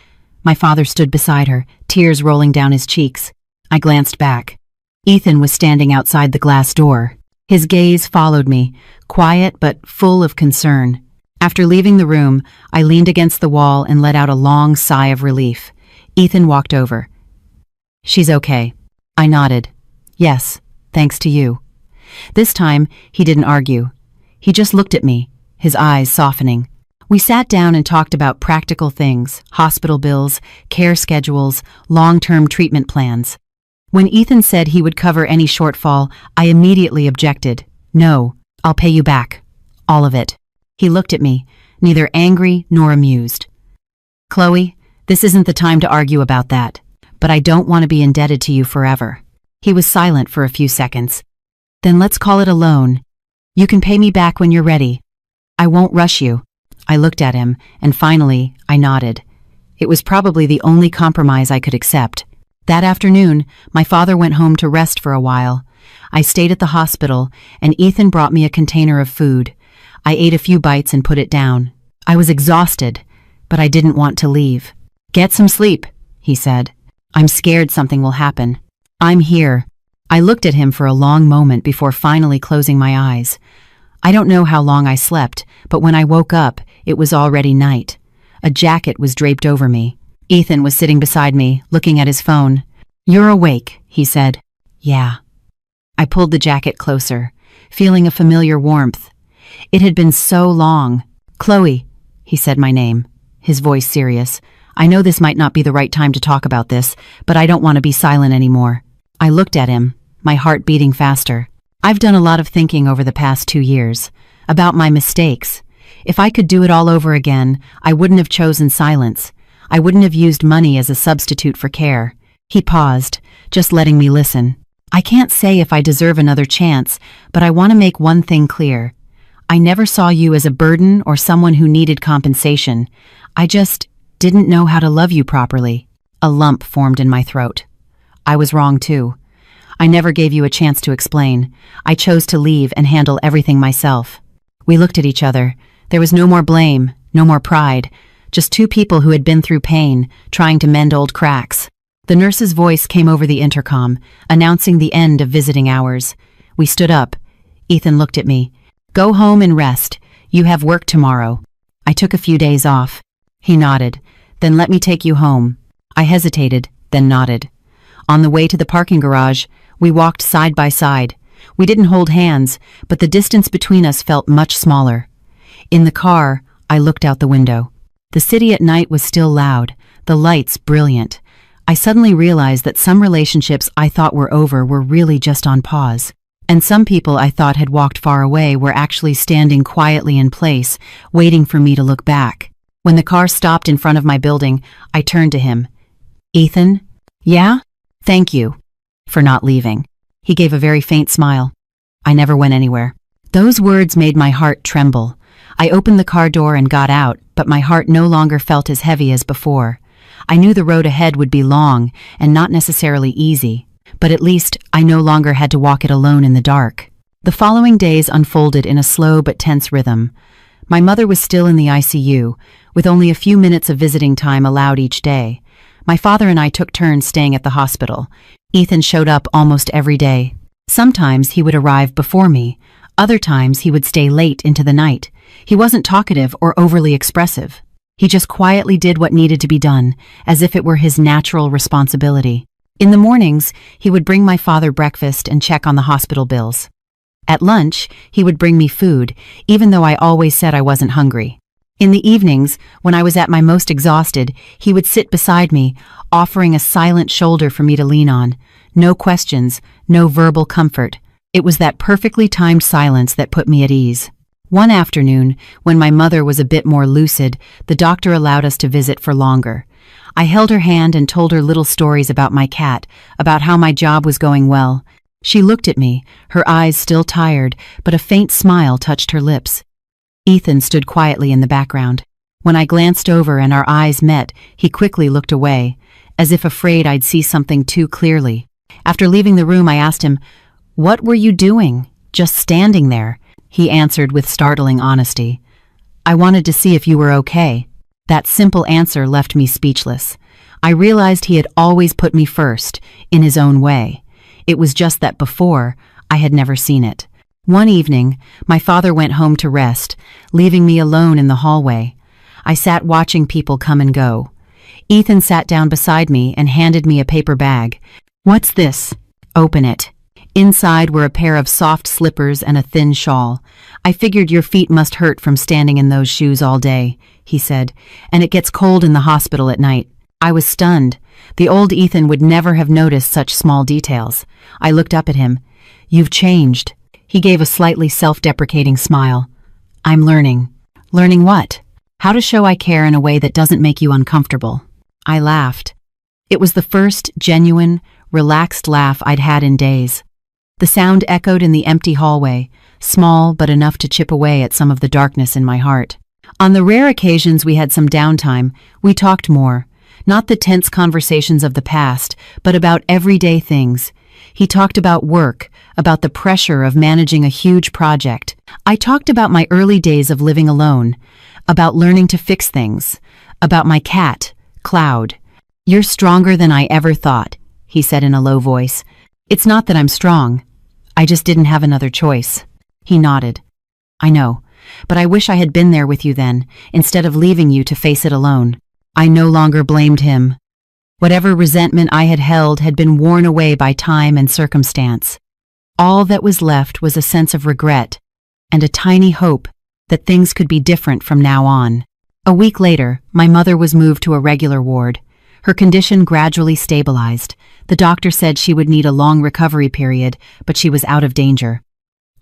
My father stood beside her, tears rolling down his cheeks. I glanced back. Ethan was standing outside the glass door. His gaze followed me, quiet but full of concern. After leaving the room, I leaned against the wall and let out a long sigh of relief. Ethan walked over. "She's okay." I nodded. "Yes, thanks to you." This time, he didn't argue. He just looked at me, his eyes softening. We sat down and talked about practical things, hospital bills, care schedules, long-term treatment plans. When Ethan said he would cover any shortfall, I immediately objected. "No, I'll pay you back. All of it." He looked at me, neither angry nor amused. "Chloe, this isn't the time to argue about that, but I don't want to be indebted to you forever." He was silent for a few seconds. "Then let's call it a loan. You can pay me back when you're ready. I won't rush you." I looked at him, and finally, I nodded. It was probably the only compromise I could accept. That afternoon, my father went home to rest for a while. I stayed at the hospital, and Ethan brought me a container of food. I ate a few bites and put it down. I was exhausted, but I didn't want to leave. "Get some sleep," he said. "I'm scared something will happen. I'm here." I looked at him for a long moment before finally closing my eyes. I don't know how long I slept, but when I woke up, it was already night. A jacket was draped over me. Ethan was sitting beside me, looking at his phone. "You're awake," he said. "Yeah." I pulled the jacket closer, feeling a familiar warmth. It had been so long. "Chloe," he said my name, his voice serious. "I know this might not be the right time to talk about this, but I don't want to be silent anymore." I looked at him, my heart beating faster. I've done a lot of thinking over the past 2 years, about my mistakes. If I could do it all over again, I wouldn't have chosen silence. I wouldn't have used money as a substitute for care. He paused, just letting me listen. "I can't say if I deserve another chance, but I want to make one thing clear. I never saw you as a burden or someone who needed compensation. I just didn't know how to love you properly." A lump formed in my throat. I was wrong too. I never gave you a chance to explain. I chose to leave and handle everything myself. We looked at each other. There was no more blame, no more pride, just two people who had been through pain, trying to mend old cracks. The nurse's voice came over the intercom, announcing the end of visiting hours. We stood up. Ethan looked at me. "Go home and rest. You have work tomorrow." I took a few days off. He nodded. "Then let me take you home." I hesitated, then nodded. On the way to the parking garage, we walked side by side. We didn't hold hands, but the distance between us felt much smaller. In the car, I looked out the window. The city at night was still loud, the lights brilliant. I suddenly realized that some relationships I thought were over were really just on pause. And some people I thought had walked far away were actually standing quietly in place, waiting for me to look back. When the car stopped in front of my building, I turned to him. "Ethan?" "Yeah?" "Thank you for not leaving." He gave a very faint smile. "I never went anywhere." Those words made my heart tremble. I opened the car door and got out, but my heart no longer felt as heavy as before. I knew the road ahead would be long and not necessarily easy, but at least I no longer had to walk it alone in the dark. The following days unfolded in a slow but tense rhythm. My mother was still in the ICU, with only a few minutes of visiting time allowed each day. My father and I took turns staying at the hospital. Ethan showed up almost every day. Sometimes he would arrive before me. Other times he would stay late into the night. He wasn't talkative or overly expressive. He just quietly did what needed to be done, as if it were his natural responsibility. In the mornings, he would bring my father breakfast and check on the hospital bills. At lunch, he would bring me food, even though I always said I wasn't hungry. In the evenings, when I was at my most exhausted, he would sit beside me, offering a silent shoulder for me to lean on. No questions, no verbal comfort. It was that perfectly timed silence that put me at ease. One afternoon, when my mother was a bit more lucid, the doctor allowed us to visit for longer. I held her hand and told her little stories about my cat, about how my job was going well. She looked at me, her eyes still tired, but a faint smile touched her lips. Ethan stood quietly in the background. When I glanced over and our eyes met, he quickly looked away, as if afraid I'd see something too clearly. After leaving the room, I asked him, "What were you doing? Just standing there?" He answered with startling honesty, "I wanted to see if you were okay." That simple answer left me speechless. I realized he had always put me first, in his own way. It was just that before, I had never seen it. One evening, my father went home to rest, leaving me alone in the hallway. I sat watching people come and go. Ethan sat down beside me and handed me a paper bag. "What's this?" "Open it." Inside were a pair of soft slippers and a thin shawl. "I figured your feet must hurt from standing in those shoes all day," he said, "and it gets cold in the hospital at night." I was stunned. The old Ethan would never have noticed such small details. I looked up at him. "You've changed." He gave a slightly self-deprecating smile. "I'm learning." "Learning what?" "How to show I care in a way that doesn't make you uncomfortable." I laughed. It was the first genuine, relaxed laugh I'd had in days. The sound echoed in the empty hallway, small but enough to chip away at some of the darkness in my heart. On the rare occasions we had some downtime, we talked more. Not the tense conversations of the past, but about everyday things. He talked about work, about the pressure of managing a huge project. I talked about my early days of living alone, about learning to fix things, about my cat, Cloud. "You're stronger than I ever thought," he said in a low voice. "It's not that I'm strong. I just didn't have another choice." He nodded. "I know, but I wish I had been there with you then, instead of leaving you to face it alone." I no longer blamed him. Whatever resentment I had held had been worn away by time and circumstance. All that was left was a sense of regret and a tiny hope that things could be different from now on. A week later, my mother was moved to a regular ward. Her condition gradually stabilized. The doctor said she would need a long recovery period, but she was out of danger.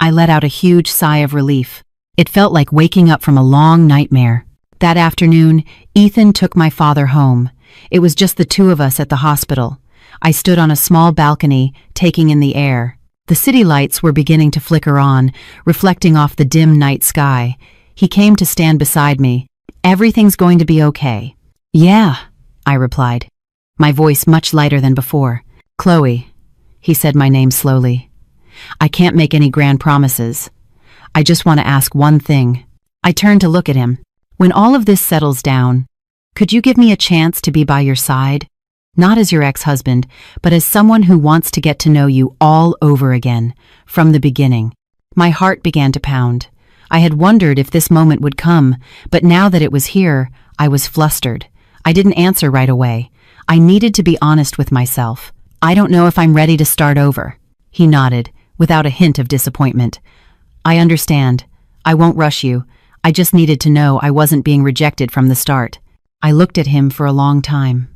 I let out a huge sigh of relief. It felt like waking up from a long nightmare. That afternoon, Ethan took my father home. It was just the two of us at the hospital. I stood on a small balcony, taking in the air. The city lights were beginning to flicker on, reflecting off the dim night sky. He came to stand beside me. "Everything's going to be okay." "Yeah," I replied, my voice much lighter than before. "Chloe," he said my name slowly. "I can't make any grand promises. I just want to ask one thing." I turned to look at him. "When all of this settles down, could you give me a chance to be by your side? Not as your ex-husband, but as someone who wants to get to know you all over again, from the beginning." My heart began to pound. I had wondered if this moment would come, but now that it was here, I was flustered. I didn't answer right away. I needed to be honest with myself. "I don't know if I'm ready to start over." He nodded, without a hint of disappointment. "I understand. I won't rush you. I just needed to know I wasn't being rejected from the start." I looked at him for a long time.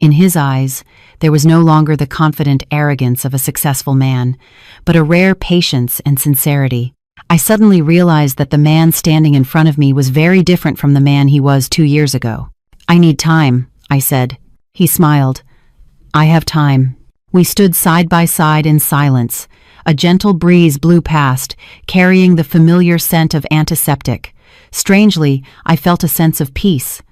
In his eyes, there was no longer the confident arrogance of a successful man, but a rare patience and sincerity. I suddenly realized that the man standing in front of me was very different from the man he was 2 years ago. "I need time," I said. He smiled. "I have time." We stood side by side in silence. A gentle breeze blew past, carrying the familiar scent of antiseptic. Strangely, I felt a sense of peace.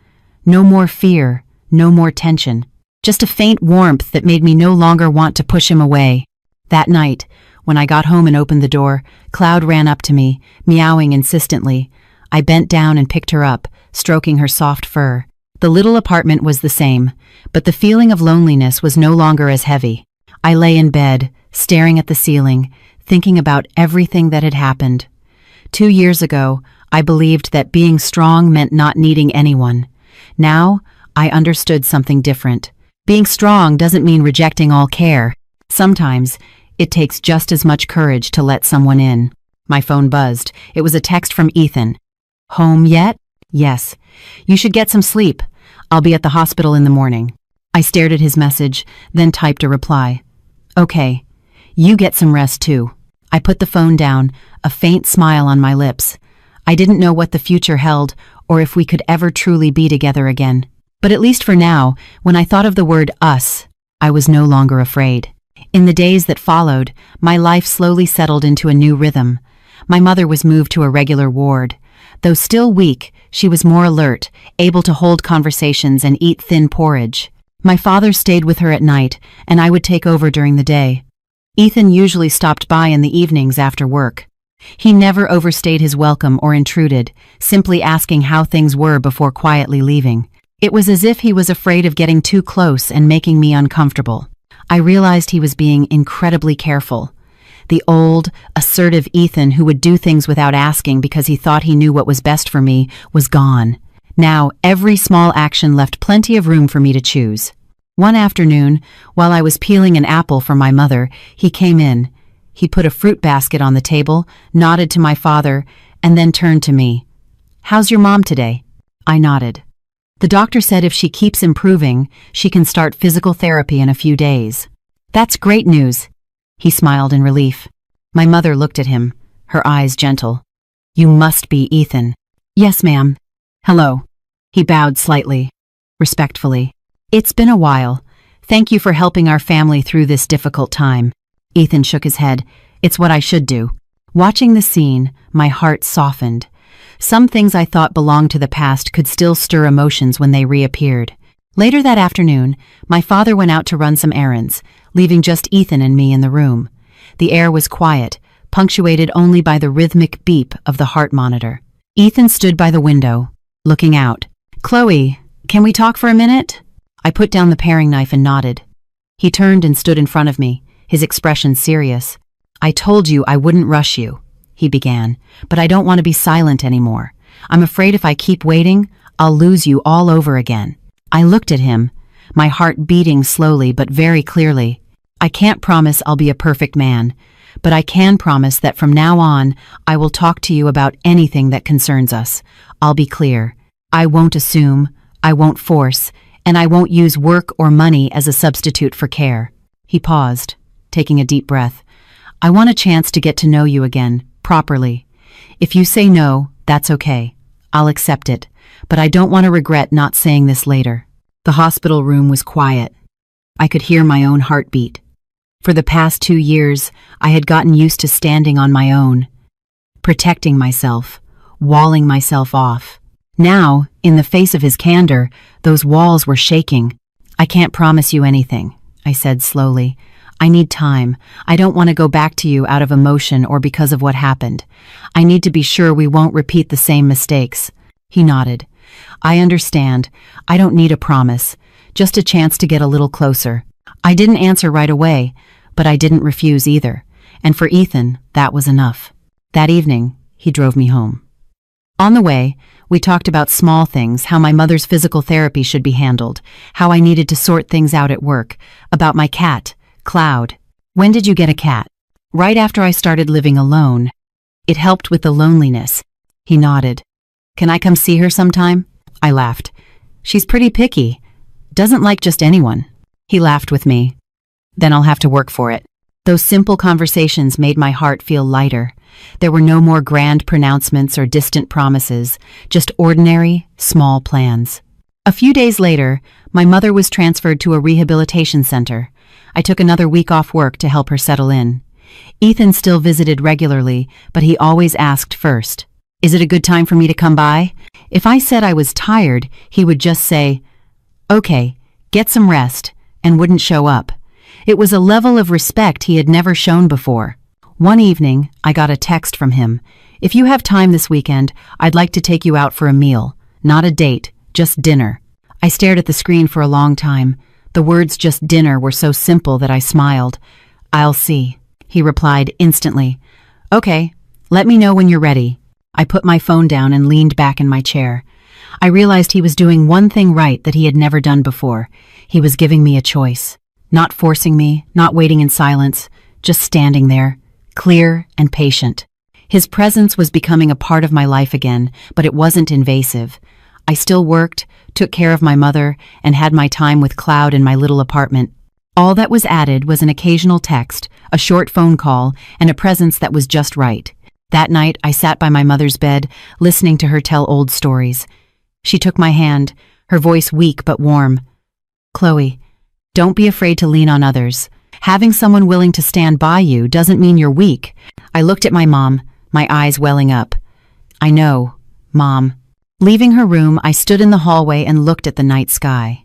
No more fear, no more tension. Just a faint warmth that made me no longer want to push him away. That night, when I got home and opened the door, Cloud ran up to me, meowing insistently. I bent down and picked her up, stroking her soft fur. The little apartment was the same, but the feeling of loneliness was no longer as heavy. I lay in bed, staring at the ceiling, thinking about everything that had happened. 2 years ago, I believed that being strong meant not needing anyone. Now, I understood something different. Being strong doesn't mean rejecting all care. Sometimes, it takes just as much courage to let someone in. My phone buzzed. It was a text from Ethan. Home yet? Yes. You should get some sleep. I'll be at the hospital in the morning. I stared at his message, then typed a reply. Okay. You get some rest too. I put the phone down, a faint smile on my lips. I didn't know what the future held or if we could ever truly be together again. But at least for now, when I thought of the word us, I was no longer afraid. In the days that followed, my life slowly settled into a new rhythm. My mother was moved to a regular ward. Though still weak, she was more alert, able to hold conversations and eat thin porridge. My father stayed with her at night, and I would take over during the day. Ethan usually stopped by in the evenings after work. He never overstayed his welcome or intruded, simply asking how things were before quietly leaving. It was as if he was afraid of getting too close and making me uncomfortable. I realized he was being incredibly careful. The old, assertive Ethan who would do things without asking because he thought he knew what was best for me was gone. Now, every small action left plenty of room for me to choose. One afternoon, while I was peeling an apple for my mother, he came in. He put a fruit basket on the table, nodded to my father, and then turned to me. "How's your mom today?" I nodded. "The doctor said if she keeps improving, she can start physical therapy in a few days." "That's great news." He smiled in relief. My mother looked at him, her eyes gentle. "You must be Ethan." "Yes, ma'am." "Hello." He bowed slightly, respectfully. "It's been a while. Thank you for helping our family through this difficult time." Ethan shook his head. "It's what I should do." Watching the scene, my heart softened. Some things I thought belonged to the past could still stir emotions when they reappeared. Later that afternoon, my father went out to run some errands, leaving just Ethan and me in the room. The air was quiet, punctuated only by the rhythmic beep of the heart monitor. Ethan stood by the window, looking out. "Chloe, can we talk for a minute?" I put down the paring knife and nodded. He turned and stood in front of me, his expression serious. "I told you I wouldn't rush you," he began, "but I don't want to be silent anymore. I'm afraid if I keep waiting, I'll lose you all over again." I looked at him, my heart beating slowly but very clearly. "I can't promise I'll be a perfect man, but I can promise that from now on, I will talk to you about anything that concerns us. I'll be clear. I won't assume, I won't force, and I won't use work or money as a substitute for care." He paused, taking a deep breath. "I want a chance to get to know you again, properly. If you say no, that's okay. I'll accept it, but I don't want to regret not saying this later." The hospital room was quiet. I could hear my own heartbeat. For the past 2 years, I had gotten used to standing on my own, protecting myself, walling myself off. Now, in the face of his candor, those walls were shaking. "I can't promise you anything," I said slowly. "I need time. I don't want to go back to you out of emotion or because of what happened. I need to be sure we won't repeat the same mistakes." He nodded. "I understand. I don't need a promise, just a chance to get a little closer." I didn't answer right away, but I didn't refuse either. And for Ethan, that was enough. That evening, he drove me home. On the way, we talked about small things, how my mother's physical therapy should be handled, how I needed to sort things out at work, about my cat, Cloud. "When did you get a cat?" "Right after I started living alone. It helped with the loneliness." He nodded. "Can I come see her sometime?" I laughed. "She's pretty picky. Doesn't like just anyone." He laughed with me. "Then I'll have to work for it." Those simple conversations made my heart feel lighter. There were no more grand pronouncements or distant promises, just ordinary, small plans. A few days later, my mother was transferred to a rehabilitation center. I took another week off work to help her settle in. Ethan still visited regularly, but he always asked first, "Is it a good time for me to come by?" If I said I was tired, he would just say, "Okay, get some rest," and wouldn't show up. It was a level of respect he had never shown before. One evening, I got a text from him. "If you have time this weekend, I'd like to take you out for a meal. Not a date, just dinner." I stared at the screen for a long time. The words "just dinner" were so simple that I smiled. "I'll see," he replied instantly. "Okay, let me know when you're ready." I put my phone down and leaned back in my chair. I realized he was doing one thing right that he had never done before. He was giving me a choice. Not forcing me, not waiting in silence, just standing there, clear and patient. His presence was becoming a part of my life again, but it wasn't invasive. I still worked, took care of my mother, and had my time with Cloud in my little apartment. All that was added was an occasional text, a short phone call, and a presence that was just right. That night, I sat by my mother's bed, listening to her tell old stories. She took my hand, her voice weak but warm. "Chloe, don't be afraid to lean on others. Having someone willing to stand by you doesn't mean you're weak." I looked at my mom, my eyes welling up. "I know, Mom." Leaving her room, I stood in the hallway and looked at the night sky.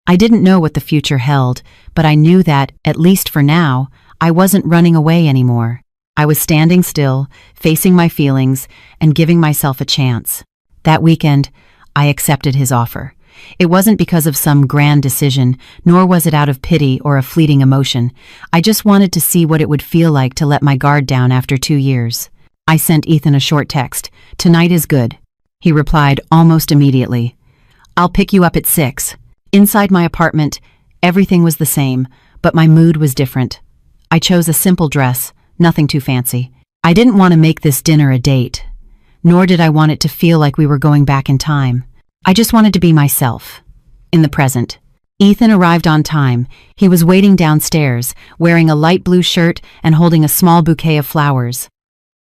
I didn't know what the future held, but I knew that, at least for now, I wasn't running away anymore. I was standing still, facing my feelings, and giving myself a chance. That weekend, I accepted his offer. It wasn't because of some grand decision, nor was it out of pity or a fleeting emotion. I just wanted to see what it would feel like to let my guard down after 2 years. I sent Ethan a short text. "Tonight is good." He replied almost immediately. "I'll pick you up at 6. Inside my apartment, everything was the same, but my mood was different. I chose a simple dress, nothing too fancy. I didn't want to make this dinner a date, nor did I want it to feel like we were going back in time. I just wanted to be myself, in the present. Ethan arrived on time. He was waiting downstairs, wearing a light blue shirt and holding a small bouquet of flowers.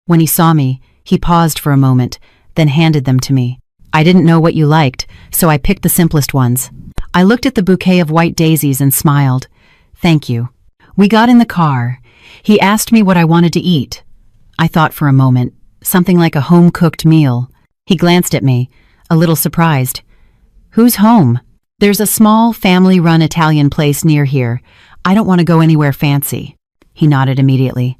When he saw me, he paused for a moment, then handed them to me. "I didn't know what you liked, so I picked the simplest ones." I looked at the bouquet of white daisies and smiled. "Thank you." We got in the car. He asked me what I wanted to eat. I thought for a moment, something like a home-cooked meal. He glanced at me, a little surprised. "Who's home?" "There's a small, family-run Italian place near here. I don't want to go anywhere fancy." He nodded immediately.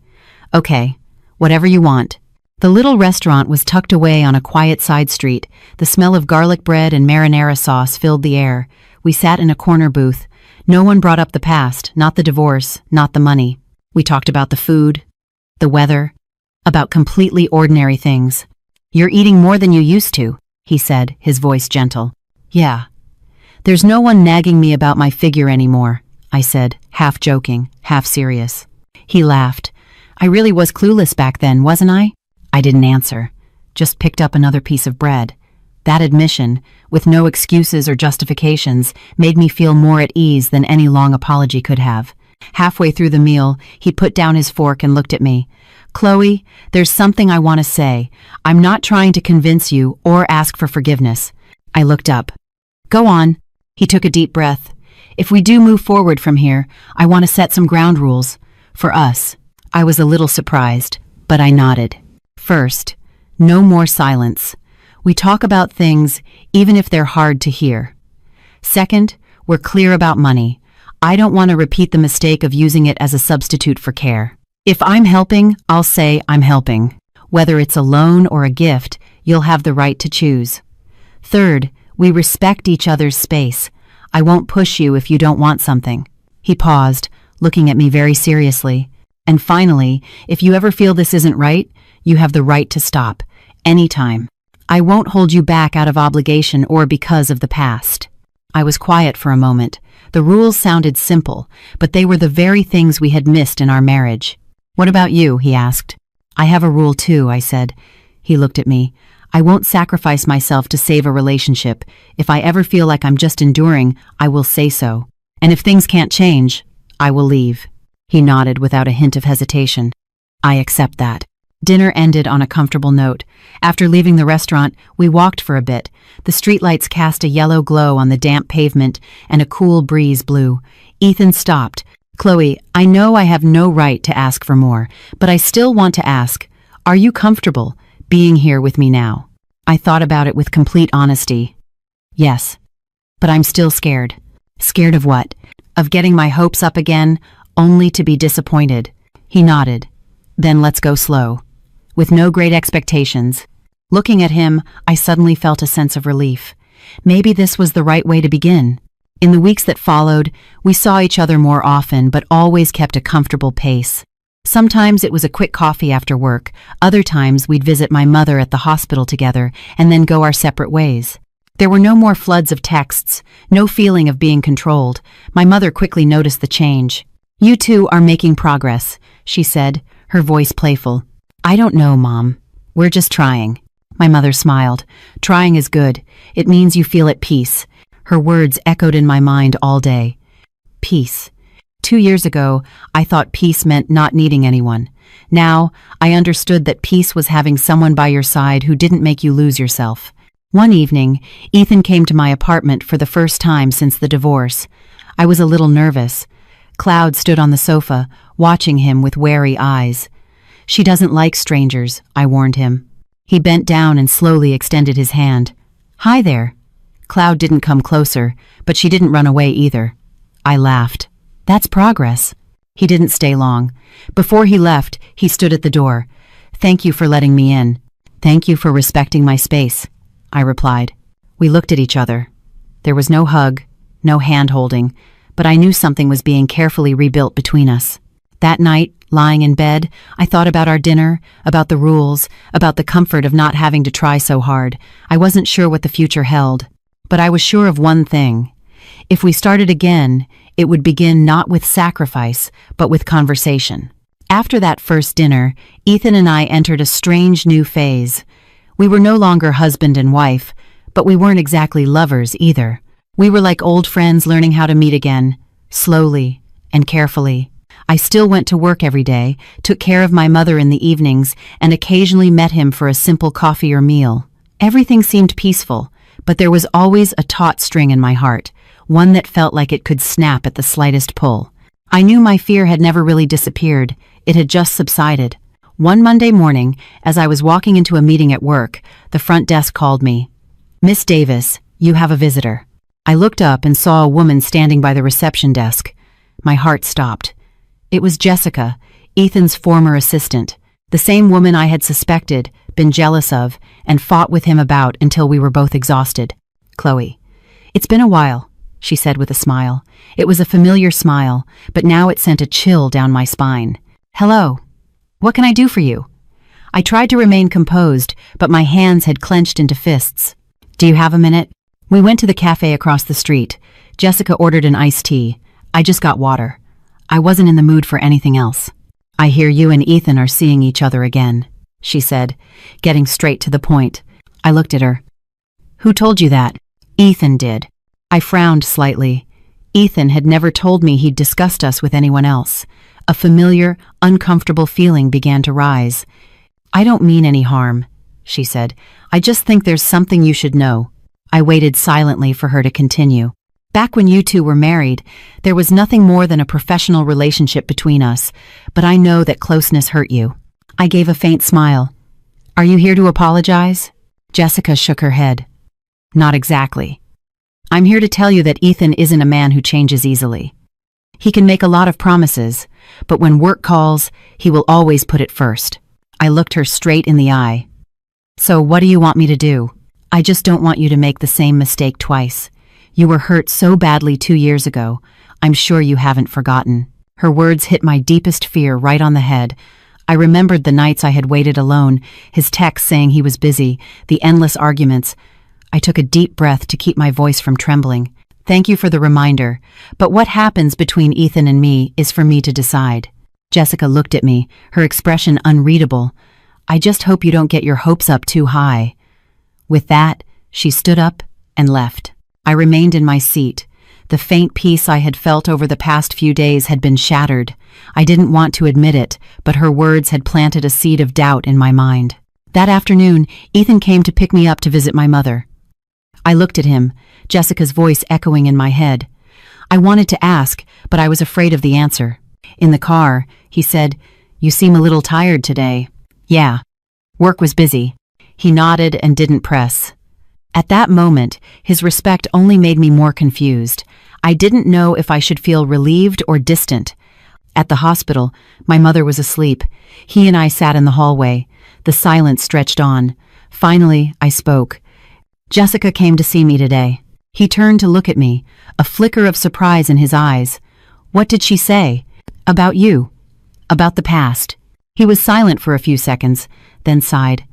"Okay, whatever you want." The little restaurant was tucked away on a quiet side street. The smell of garlic bread and marinara sauce filled the air. We sat in a corner booth. No one brought up the past, not the divorce, not the money. We talked about the food, the weather, about completely ordinary things. "You're eating more than you used to," he said, his voice gentle. "Yeah. There's no one nagging me about my figure anymore," I said, half joking, half serious. He laughed. "I really was clueless back then, wasn't I?" I didn't answer, just picked up another piece of bread. That admission, with no excuses or justifications, made me feel more at ease than any long apology could have. Halfway through the meal, he put down his fork and looked at me. "Chloe, there's something I want to say. I'm not trying to convince you or ask for forgiveness." I looked up. "Go on." He took a deep breath. "If we do move forward from here, I want to set some ground rules. For us." I was a little surprised, but I nodded. "First, no more silence. We talk about things, even if they're hard to hear. Second, we're clear about money. I don't want to repeat the mistake of using it as a substitute for care. If I'm helping, I'll say I'm helping. Whether it's a loan or a gift, you'll have the right to choose. Third, we respect each other's space. I won't push you if you don't want something." He paused, looking at me very seriously. "And finally, if you ever feel this isn't right, you have the right to stop, anytime. I won't hold you back out of obligation or because of the past." I was quiet for a moment. The rules sounded simple, but they were the very things we had missed in our marriage. "What about you?" he asked. "I have a rule too," I said. He looked at me. "I won't sacrifice myself to save a relationship. If I ever feel like I'm just enduring, I will say so. And if things can't change, I will leave." He nodded without a hint of hesitation. "I accept that." Dinner ended on a comfortable note. After leaving the restaurant, we walked for a bit. The streetlights cast a yellow glow on the damp pavement, and a cool breeze blew. Ethan stopped. "Chloe, I know I have no right to ask for more, but I still want to ask, are you comfortable being here with me now?" I thought about it with complete honesty. "Yes, but I'm still scared." Scared of what? Of getting my hopes up again, only to be disappointed. He nodded. Then let's go slow. With no great expectations. Looking at him, I suddenly felt a sense of relief. Maybe this was the right way to begin. In the weeks that followed, we saw each other more often, but always kept a comfortable pace. Sometimes it was a quick coffee after work. Other times we'd visit my mother at the hospital together and then go our separate ways. There were no more floods of texts, no feeling of being controlled. My mother quickly noticed the change. "You two are making progress," she said, her voice playful. "I don't know, Mom. We're just trying." My mother smiled. "Trying is good. It means you feel at peace." Her words echoed in my mind all day. Peace. 2 years ago, I thought peace meant not needing anyone. Now, I understood that peace was having someone by your side who didn't make you lose yourself. One evening, Ethan came to my apartment for the first time since the divorce. I was a little nervous. Cloud stood on the sofa, watching him with wary eyes. "She doesn't like strangers," I warned him. He bent down and slowly extended his hand. "Hi there." Cloud didn't come closer, but she didn't run away either. I laughed. "That's progress." He didn't stay long. Before he left, he stood at the door. "Thank you for letting me in." "Thank you for respecting my space," I replied. We looked at each other. There was no hug, no hand-holding, but I knew something was being carefully rebuilt between us. That night, lying in bed, I thought about our dinner, about the rules, about the comfort of not having to try so hard. I wasn't sure what the future held, but I was sure of one thing. If we started again, it would begin not with sacrifice, but with conversation. After that first dinner, Ethan and I entered a strange new phase. We were no longer husband and wife, but we weren't exactly lovers either. We were like old friends learning how to meet again, slowly and carefully. I still went to work every day, took care of my mother in the evenings, and occasionally met him for a simple coffee or meal. Everything seemed peaceful, but there was always a taut string in my heart, one that felt like it could snap at the slightest pull. I knew my fear had never really disappeared, it had just subsided. One Monday morning, as I was walking into a meeting at work, the front desk called me. "Miss Davis, you have a visitor." I looked up and saw a woman standing by the reception desk. My heart stopped. It was Jessica, Ethan's former assistant, the same woman I had suspected, been jealous of, and fought with him about until we were both exhausted. "Chloe, it's been a while," she said with a smile. It was a familiar smile, but now it sent a chill down my spine. "Hello. What can I do for you?" I tried to remain composed, but my hands had clenched into fists. "Do you have a minute?" We went to the cafe across the street. Jessica ordered an iced tea. I just got water. I wasn't in the mood for anything else. "I hear you and Ethan are seeing each other again," she said, getting straight to the point. I looked at her. "Who told you that?" "Ethan did." I frowned slightly. Ethan had never told me he'd discussed us with anyone else. A familiar, uncomfortable feeling began to rise. "I don't mean any harm," she said. "I just think there's something you should know." I waited silently for her to continue. "Back when you two were married, there was nothing more than a professional relationship between us, but I know that closeness hurt you." I gave a faint smile. "Are you here to apologize?" Jessica shook her head. "Not exactly. I'm here to tell you that Ethan isn't a man who changes easily. He can make a lot of promises, but when work calls, he will always put it first." I looked her straight in the eye. "So what do you want me to do?" "I just don't want you to make the same mistake twice. You were hurt so badly 2 years ago. I'm sure you haven't forgotten." Her words hit my deepest fear right on the head. I remembered the nights I had waited alone, his texts saying he was busy, the endless arguments. I took a deep breath to keep my voice from trembling. "Thank you for the reminder, but what happens between Ethan and me is for me to decide." Jessica looked at me, her expression unreadable. "I just hope you don't get your hopes up too high." With that, she stood up and left. I remained in my seat. The faint peace I had felt over the past few days had been shattered. I didn't want to admit it, but her words had planted a seed of doubt in my mind. That afternoon, Ethan came to pick me up to visit my mother. I looked at him, Jessica's voice echoing in my head. I wanted to ask, but I was afraid of the answer. In the car, he said, "You seem a little tired today." "Yeah. Work was busy." He nodded and didn't press. At that moment, his respect only made me more confused. I didn't know if I should feel relieved or distant. At the hospital, my mother was asleep. He and I sat in the hallway. The silence stretched on. Finally, I spoke. Jessica came to see me today. He turned to look at me, a flicker of surprise in his eyes. What did she say? About you. About the past. He was silent for a few seconds, then sighed.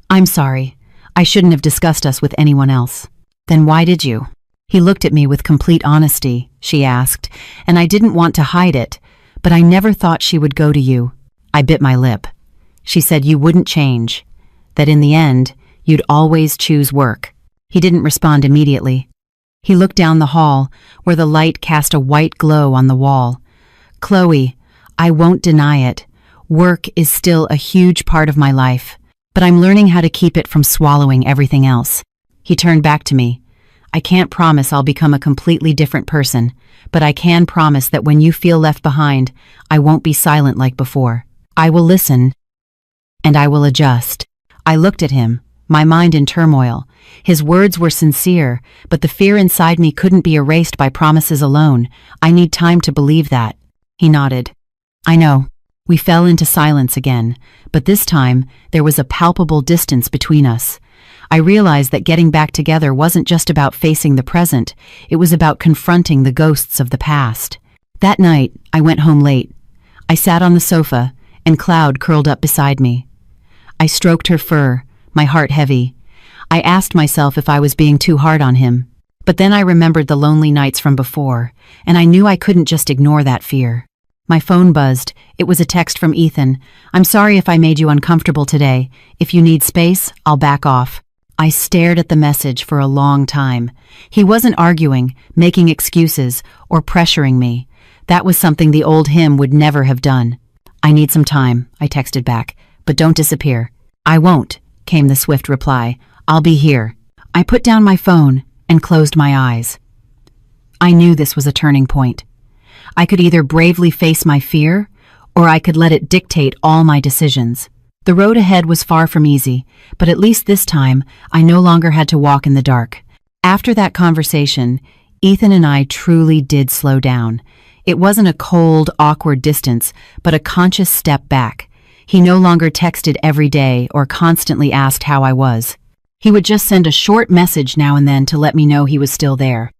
I'm sorry. I shouldn't have discussed us with anyone else. Then why did you? He looked at me with complete honesty, she asked, and I didn't want to hide it, but I never thought she would go to you. I bit my lip. She said you wouldn't change, that in the end, you'd always choose work. He didn't respond immediately. He looked down the hall, where the light cast a white glow on the wall. Chloe, I won't deny it. Work is still a huge part of my life, but I'm learning how to keep it from swallowing everything else. He turned back to me. I can't promise I'll become a completely different person, but I can promise that when you feel left behind, I won't be silent like before. I will listen, and I will adjust. I looked at him, my mind in turmoil. His words were sincere, but the fear inside me couldn't be erased by promises alone. I need time to believe that. He nodded. I know. We fell into silence again, but this time there was a palpable distance between us. I realized that getting back together wasn't just about facing the present, it was about confronting the ghosts of the past. That night, I went home late. I sat on the sofa, and Cloud curled up beside me. I stroked her fur, my heart heavy. I asked myself if I was being too hard on him. But then I remembered the lonely nights from before, and I knew I couldn't just ignore that fear. My phone buzzed. It was a text from Ethan. I'm sorry if I made you uncomfortable today. If you need space, I'll back off. I stared at the message for a long time. He wasn't arguing, making excuses, or pressuring me. That was something the old him would never have done. I need some time, I texted back, but don't disappear. I won't, came the swift reply. I'll be here. I put down my phone and closed my eyes. I knew this was a turning point. I could either bravely face my fear, or I could let it dictate all my decisions. The road ahead was far from easy, but at least this time, I no longer had to walk in the dark. After that conversation, Ethan and I truly did slow down. It wasn't a cold, awkward distance, but a conscious step back. He no longer texted every day or constantly asked how I was. He would just send a short message now and then to let me know he was still there.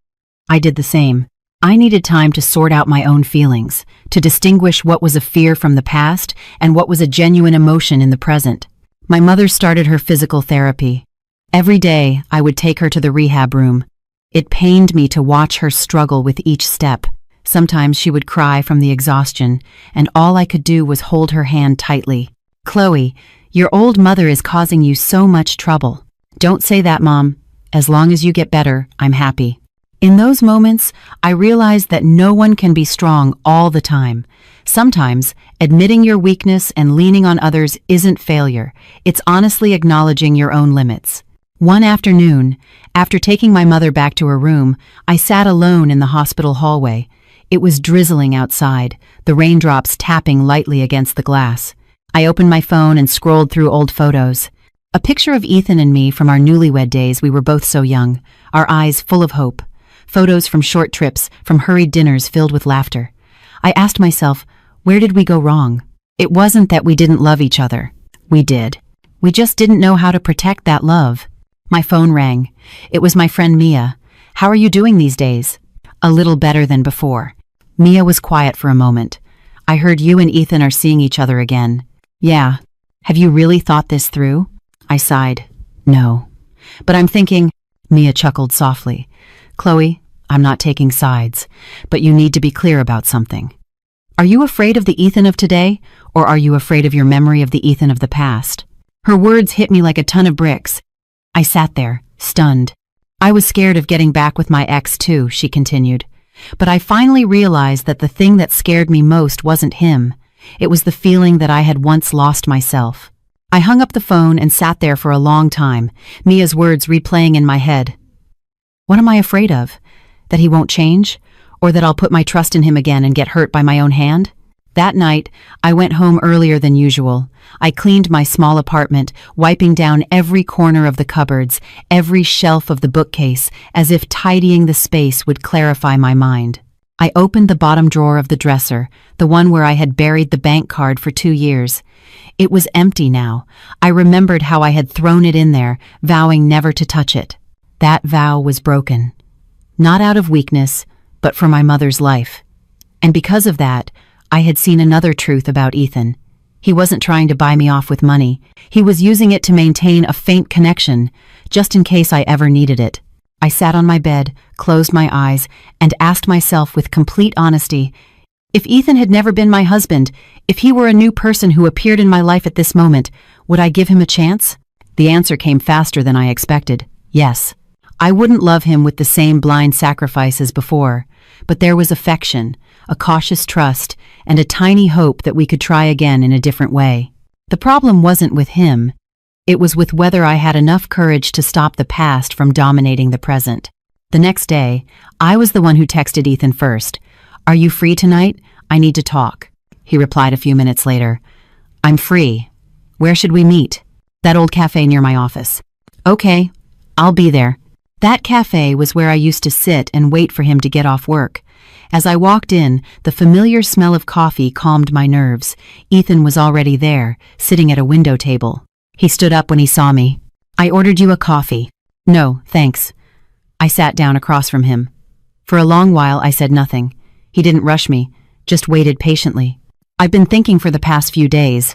I did the same. I needed time to sort out my own feelings, to distinguish what was a fear from the past and what was a genuine emotion in the present. My mother started her physical therapy. Every day, I would take her to the rehab room. It pained me to watch her struggle with each step. Sometimes she would cry from the exhaustion, and all I could do was hold her hand tightly. Chloe, your old mother is causing you so much trouble. Don't say that, Mom. As long as you get better, I'm happy. In those moments, I realized that no one can be strong all the time. Sometimes, admitting your weakness and leaning on others isn't failure. It's honestly acknowledging your own limits. One afternoon, after taking my mother back to her room, I sat alone in the hospital hallway. It was drizzling outside, the raindrops tapping lightly against the glass. I opened my phone and scrolled through old photos. A picture of Ethan and me from our newlywed days. We were both so young, our eyes full of hope. Photos from short trips, from hurried dinners filled with laughter. I asked myself, where did we go wrong? It wasn't that we didn't love each other. We did. We just didn't know how to protect that love. My phone rang. It was my friend Mia. How are you doing these days? A little better than before. Mia was quiet for a moment. I heard you and Ethan are seeing each other again. Yeah. Have you really thought this through? I sighed. No. But I'm thinking, Mia chuckled softly. Chloe, I'm not taking sides, but you need to be clear about something. Are you afraid of the Ethan of today, or are you afraid of your memory of the Ethan of the past? Her words hit me like a ton of bricks. I sat there, stunned. I was scared of getting back with my ex too, she continued. But I finally realized that the thing that scared me most wasn't him. It was the feeling that I had once lost myself. I hung up the phone and sat there for a long time, Mia's words replaying in my head. What am I afraid of? That he won't change? Or that I'll put my trust in him again and get hurt by my own hand? That night, I went home earlier than usual. I cleaned my small apartment, wiping down every corner of the cupboards, every shelf of the bookcase, as if tidying the space would clarify my mind. I opened the bottom drawer of the dresser, the one where I had buried the bank card for 2 years. It was empty now. I remembered how I had thrown it in there, vowing never to touch it. That vow was broken. Not out of weakness, but for my mother's life. And because of that, I had seen another truth about Ethan. He wasn't trying to buy me off with money. He was using it to maintain a faint connection, just in case I ever needed it. I sat on my bed, closed my eyes, and asked myself with complete honesty, if Ethan had never been my husband, if he were a new person who appeared in my life at this moment, would I give him a chance? The answer came faster than I expected. Yes. I wouldn't love him with the same blind sacrifice as before, but there was affection, a cautious trust, and a tiny hope that we could try again in a different way. The problem wasn't with him. It was with whether I had enough courage to stop the past from dominating the present. The next day, I was the one who texted Ethan first. "Are you free tonight? I need to talk." He replied a few minutes later. "I'm free. Where should we meet?" "That old cafe near my office." "Okay, I'll be there." That cafe was where I used to sit and wait for him to get off work. As I walked in, the familiar smell of coffee calmed my nerves. Ethan was already there, sitting at a window table. He stood up when he saw me. "I ordered you a coffee." "No, thanks." I sat down across from him. For a long while I said nothing. He didn't rush me, just waited patiently. "I've been thinking for the past few days,"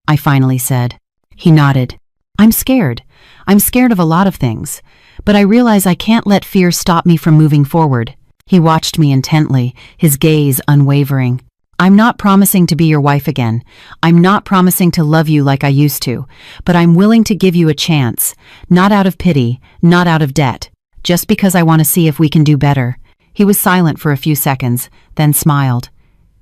I finally said. He nodded. "I'm scared. I'm scared of a lot of things. But I realize I can't let fear stop me from moving forward." He watched me intently, his gaze unwavering. "I'm not promising to be your wife again. I'm not promising to love you like I used to. But I'm willing to give you a chance. Not out of pity, not out of debt. Just because I want to see if we can do better." He was silent for a few seconds, then smiled.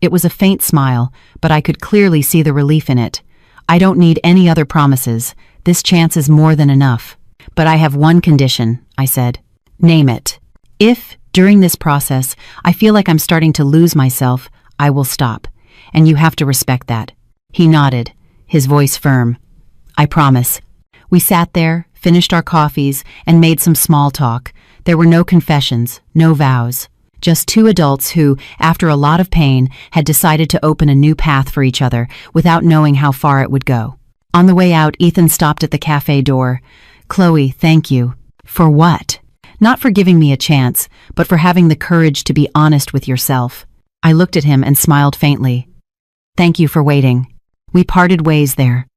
It was a faint smile, but I could clearly see the relief in it. "I don't need any other promises. This chance is more than enough. But I have one condition," I said. "Name it. If, during this process, I feel like I'm starting to lose myself, I will stop. And you have to respect that." He nodded, his voice firm. "I promise." We sat there, finished our coffees, and made some small talk. There were no confessions, no vows. Just two adults who, after a lot of pain, had decided to open a new path for each other without knowing how far it would go. On the way out, Ethan stopped at the cafe door. "Chloe, thank you." "For what?" "Not for giving me a chance, but for having the courage to be honest with yourself." I looked at him and smiled faintly. "Thank you for waiting." We parted ways there.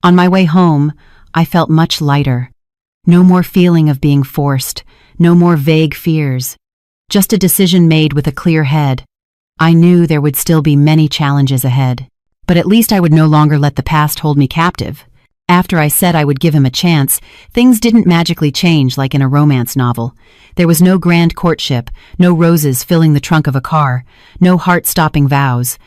On my way home, I felt much lighter. No more feeling of being forced, no more vague fears. Just a decision made with a clear head. I knew there would still be many challenges ahead, but at least I would no longer let the past hold me captive. After I said I would give him a chance, things didn't magically change like in a romance novel. There was no grand courtship, no roses filling the trunk of a car, no heart-stopping vows.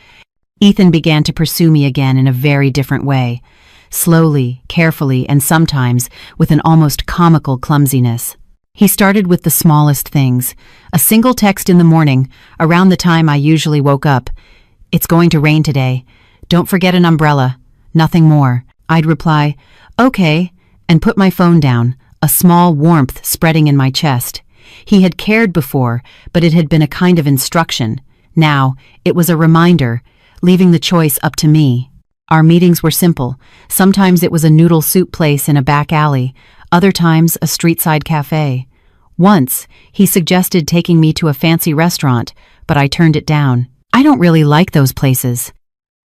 Ethan began to pursue me again in a very different way. Slowly, carefully, and sometimes with an almost comical clumsiness. He started with the smallest things. A single text in the morning, around the time I usually woke up. "It's going to rain today. Don't forget an umbrella." Nothing more. I'd reply, "Okay," and put my phone down, a small warmth spreading in my chest. He had cared before, but it had been a kind of instruction. Now, it was a reminder, leaving the choice up to me. Our meetings were simple. Sometimes it was a noodle soup place in a back alley, other times a street-side cafe. Once, he suggested taking me to a fancy restaurant, but I turned it down. "I don't really like those places."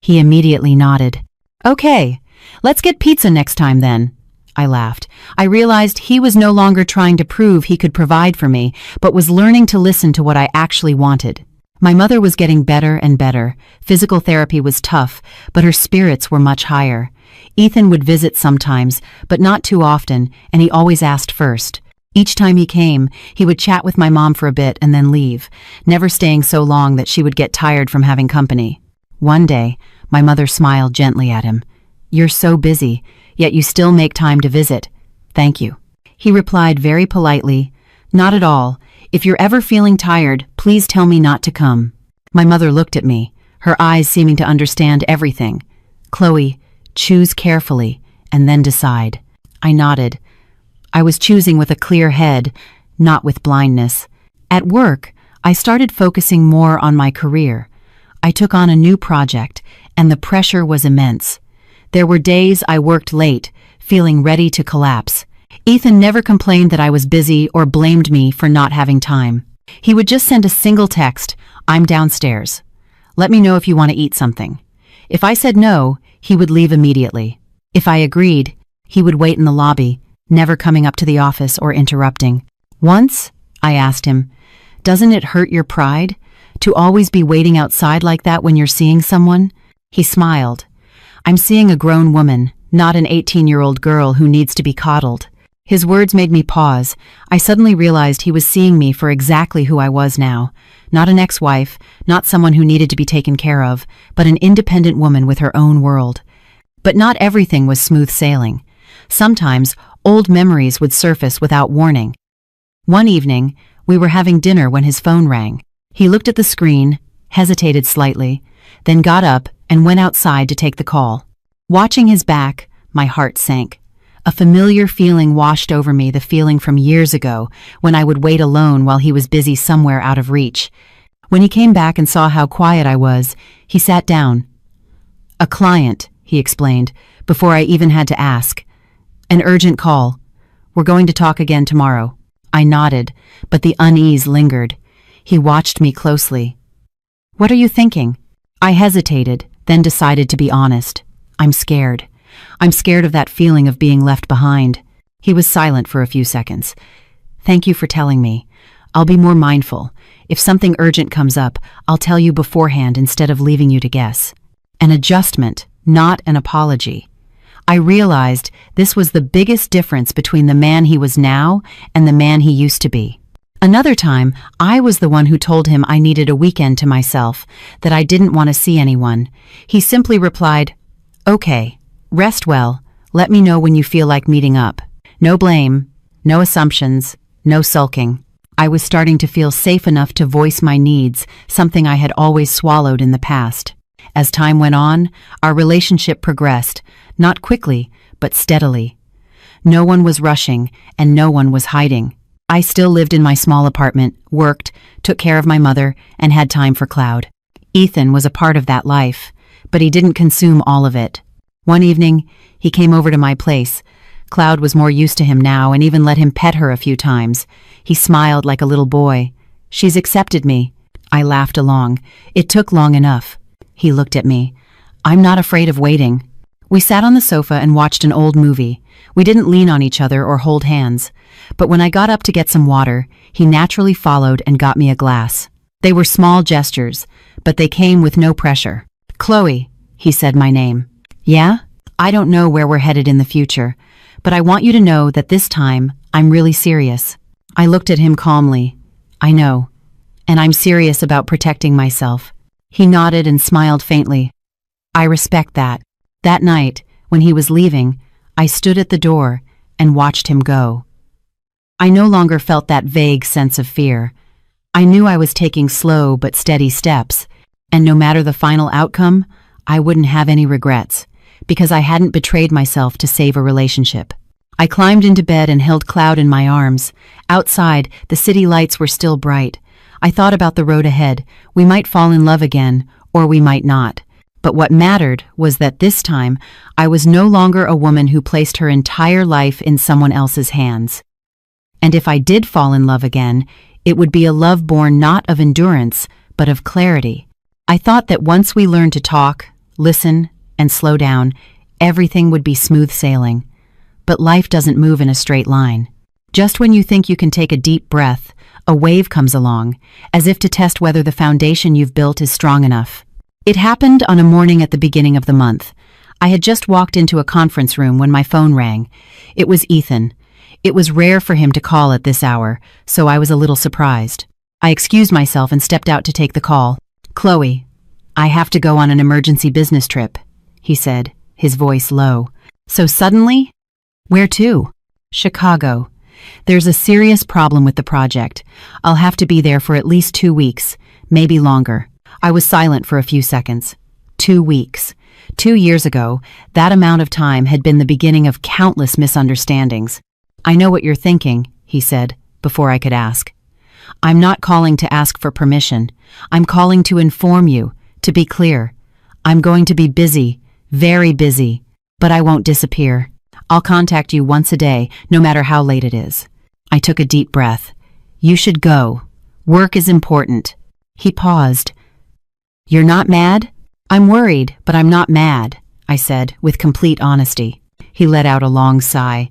He immediately nodded. "Okay. Let's get pizza next time then." I laughed. I realized he was no longer trying to prove he could provide for me, but was learning to listen to what I actually wanted. My mother was getting better and better. Physical therapy was tough, but her spirits were much higher. Ethan would visit sometimes, but not too often, and he always asked first. Each time he came, he would chat with my mom for a bit and then leave, never staying so long that she would get tired from having company. One day, my mother smiled gently at him. "You're so busy, yet you still make time to visit. Thank you." He replied very politely, "Not at all. If you're ever feeling tired, please tell me not to come." My mother looked at me, her eyes seeming to understand everything. "Chloe, choose carefully, and then decide." I nodded. I was choosing with a clear head, not with blindness. At work, I started focusing more on my career. I took on a new project, and the pressure was immense. There were days I worked late, feeling ready to collapse. Ethan never complained that I was busy or blamed me for not having time. He would just send a single text, "I'm downstairs. Let me know if you want to eat something." If I said no, he would leave immediately. If I agreed, he would wait in the lobby, never coming up to the office or interrupting. Once, I asked him, "Doesn't it hurt your pride to always be waiting outside like that when you're seeing someone?" He smiled. "I'm seeing a grown woman, not an 18-year-old girl who needs to be coddled." His words made me pause. I suddenly realized he was seeing me for exactly who I was now. Not an ex-wife, not someone who needed to be taken care of, but an independent woman with her own world. But not everything was smooth sailing. Sometimes, old memories would surface without warning. One evening, we were having dinner when his phone rang. He looked at the screen, hesitated slightly, then got up and went outside to take the call. Watching his back, my heart sank. A familiar feeling washed over me, the feeling from years ago, when I would wait alone while he was busy somewhere out of reach. When he came back and saw how quiet I was, he sat down. "A client," he explained, before I even had to ask. "An urgent call. We're going to talk again tomorrow." I nodded, but the unease lingered. He watched me closely. "What are you thinking?" I hesitated, then decided to be honest. "I'm scared. I'm scared of that feeling of being left behind." He was silent for a few seconds. "Thank you for telling me. I'll be more mindful. If something urgent comes up, I'll tell you beforehand instead of leaving you to guess." An adjustment, not an apology. I realized this was the biggest difference between the man he was now and the man he used to be. Another time, I was the one who told him I needed a weekend to myself, that I didn't want to see anyone. He simply replied, "Okay, rest well. Let me know when you feel like meeting up." No blame, no assumptions, no sulking. I was starting to feel safe enough to voice my needs, something I had always swallowed in the past. As time went on, our relationship progressed, not quickly, but steadily. No one was rushing, and no one was hiding. I still lived in my small apartment, worked, took care of my mother, and had time for Cloud. Ethan was a part of that life, but he didn't consume all of it. One evening, he came over to my place. Cloud was more used to him now and even let him pet her a few times. He smiled like a little boy. "She's accepted me." I laughed along. It took long enough. He looked at me. "I'm not afraid of waiting." We sat on the sofa and watched an old movie. We didn't lean on each other or hold hands. But when I got up to get some water, he naturally followed and got me a glass. They were small gestures, but they came with no pressure. "Chloe," he said my name. "Yeah? I don't know where we're headed in the future, but I want you to know that this time, I'm really serious." I looked at him calmly. "I know. And I'm serious about protecting myself." He nodded and smiled faintly. "I respect that." That night, when he was leaving, I stood at the door and watched him go. I no longer felt that vague sense of fear. I knew I was taking slow but steady steps, and no matter the final outcome, I wouldn't have any regrets, because I hadn't betrayed myself to save a relationship. I climbed into bed and held Cloud in my arms. Outside, the city lights were still bright. I thought about the road ahead. We might fall in love again, or we might not. But what mattered was that this time, I was no longer a woman who placed her entire life in someone else's hands. And if I did fall in love again, it would be a love born not of endurance, but of clarity. I thought that once we learned to talk, listen, and slow down, everything would be smooth sailing. But life doesn't move in a straight line. Just when you think you can take a deep breath, a wave comes along, as if to test whether the foundation you've built is strong enough. It happened on a morning at the beginning of the month. I had just walked into a conference room when my phone rang. It was Ethan. It was rare for him to call at this hour, so I was a little surprised. I excused myself and stepped out to take the call. "Chloe, I have to go on an emergency business trip," he said, his voice low. "So suddenly?" "Where to?" "Chicago. There's a serious problem with the project. I'll have to be there for at least 2 weeks, maybe longer." I was silent for a few seconds. 2 weeks. 2 years ago, that amount of time had been the beginning of countless misunderstandings. "I know what you're thinking," he said, before I could ask. "I'm not calling to ask for permission. I'm calling to inform you, to be clear. I'm going to be busy, very busy, but I won't disappear. I'll contact you once a day, no matter how late it is." I took a deep breath. "You should go. Work is important." He paused. "You're not mad?" "I'm worried, but I'm not mad," I said, with complete honesty. He let out a long sigh.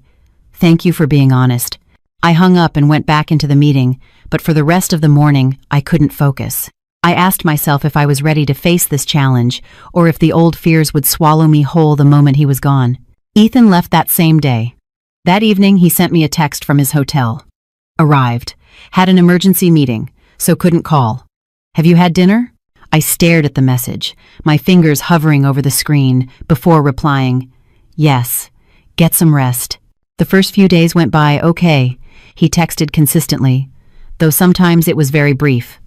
"Thank you for being honest." I hung up and went back into the meeting, but for the rest of the morning, I couldn't focus. I asked myself if I was ready to face this challenge, or if the old fears would swallow me whole the moment he was gone. Ethan left that same day. That evening, he sent me a text from his hotel. "Arrived. Had an emergency meeting, so couldn't call. Have you had dinner?" I stared at the message, my fingers hovering over the screen, before replying, "Yes. Get some rest." The first few days went by okay. He texted consistently, though sometimes it was very brief.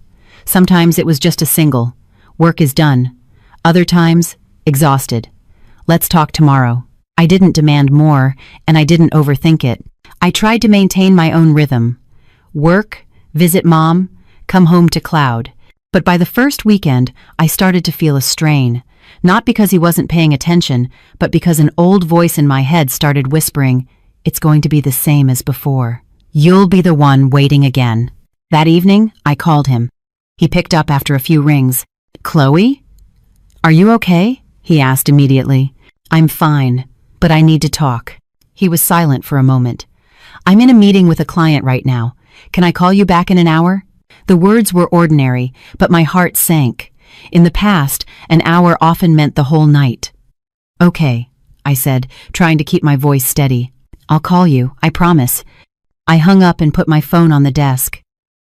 Sometimes it was just a single, "Work is done." Other times, "Exhausted. Let's talk tomorrow." I didn't demand more, and I didn't overthink it. I tried to maintain my own rhythm. Work, visit mom, come home to Cloud. But by the first weekend, I started to feel a strain. Not because he wasn't paying attention, but because an old voice in my head started whispering, "It's going to be the same as before. You'll be the one waiting again." That evening, I called him. He picked up after a few rings. "Chloe? Are you okay?" he asked immediately. "I'm fine, but I need to talk." He was silent for a moment. "I'm in a meeting with a client right now. Can I call you back in an hour?" The words were ordinary, but my heart sank. In the past, an hour often meant the whole night. "Okay," I said, trying to keep my voice steady. "I'll call you, I promise." I hung up and put my phone on the desk.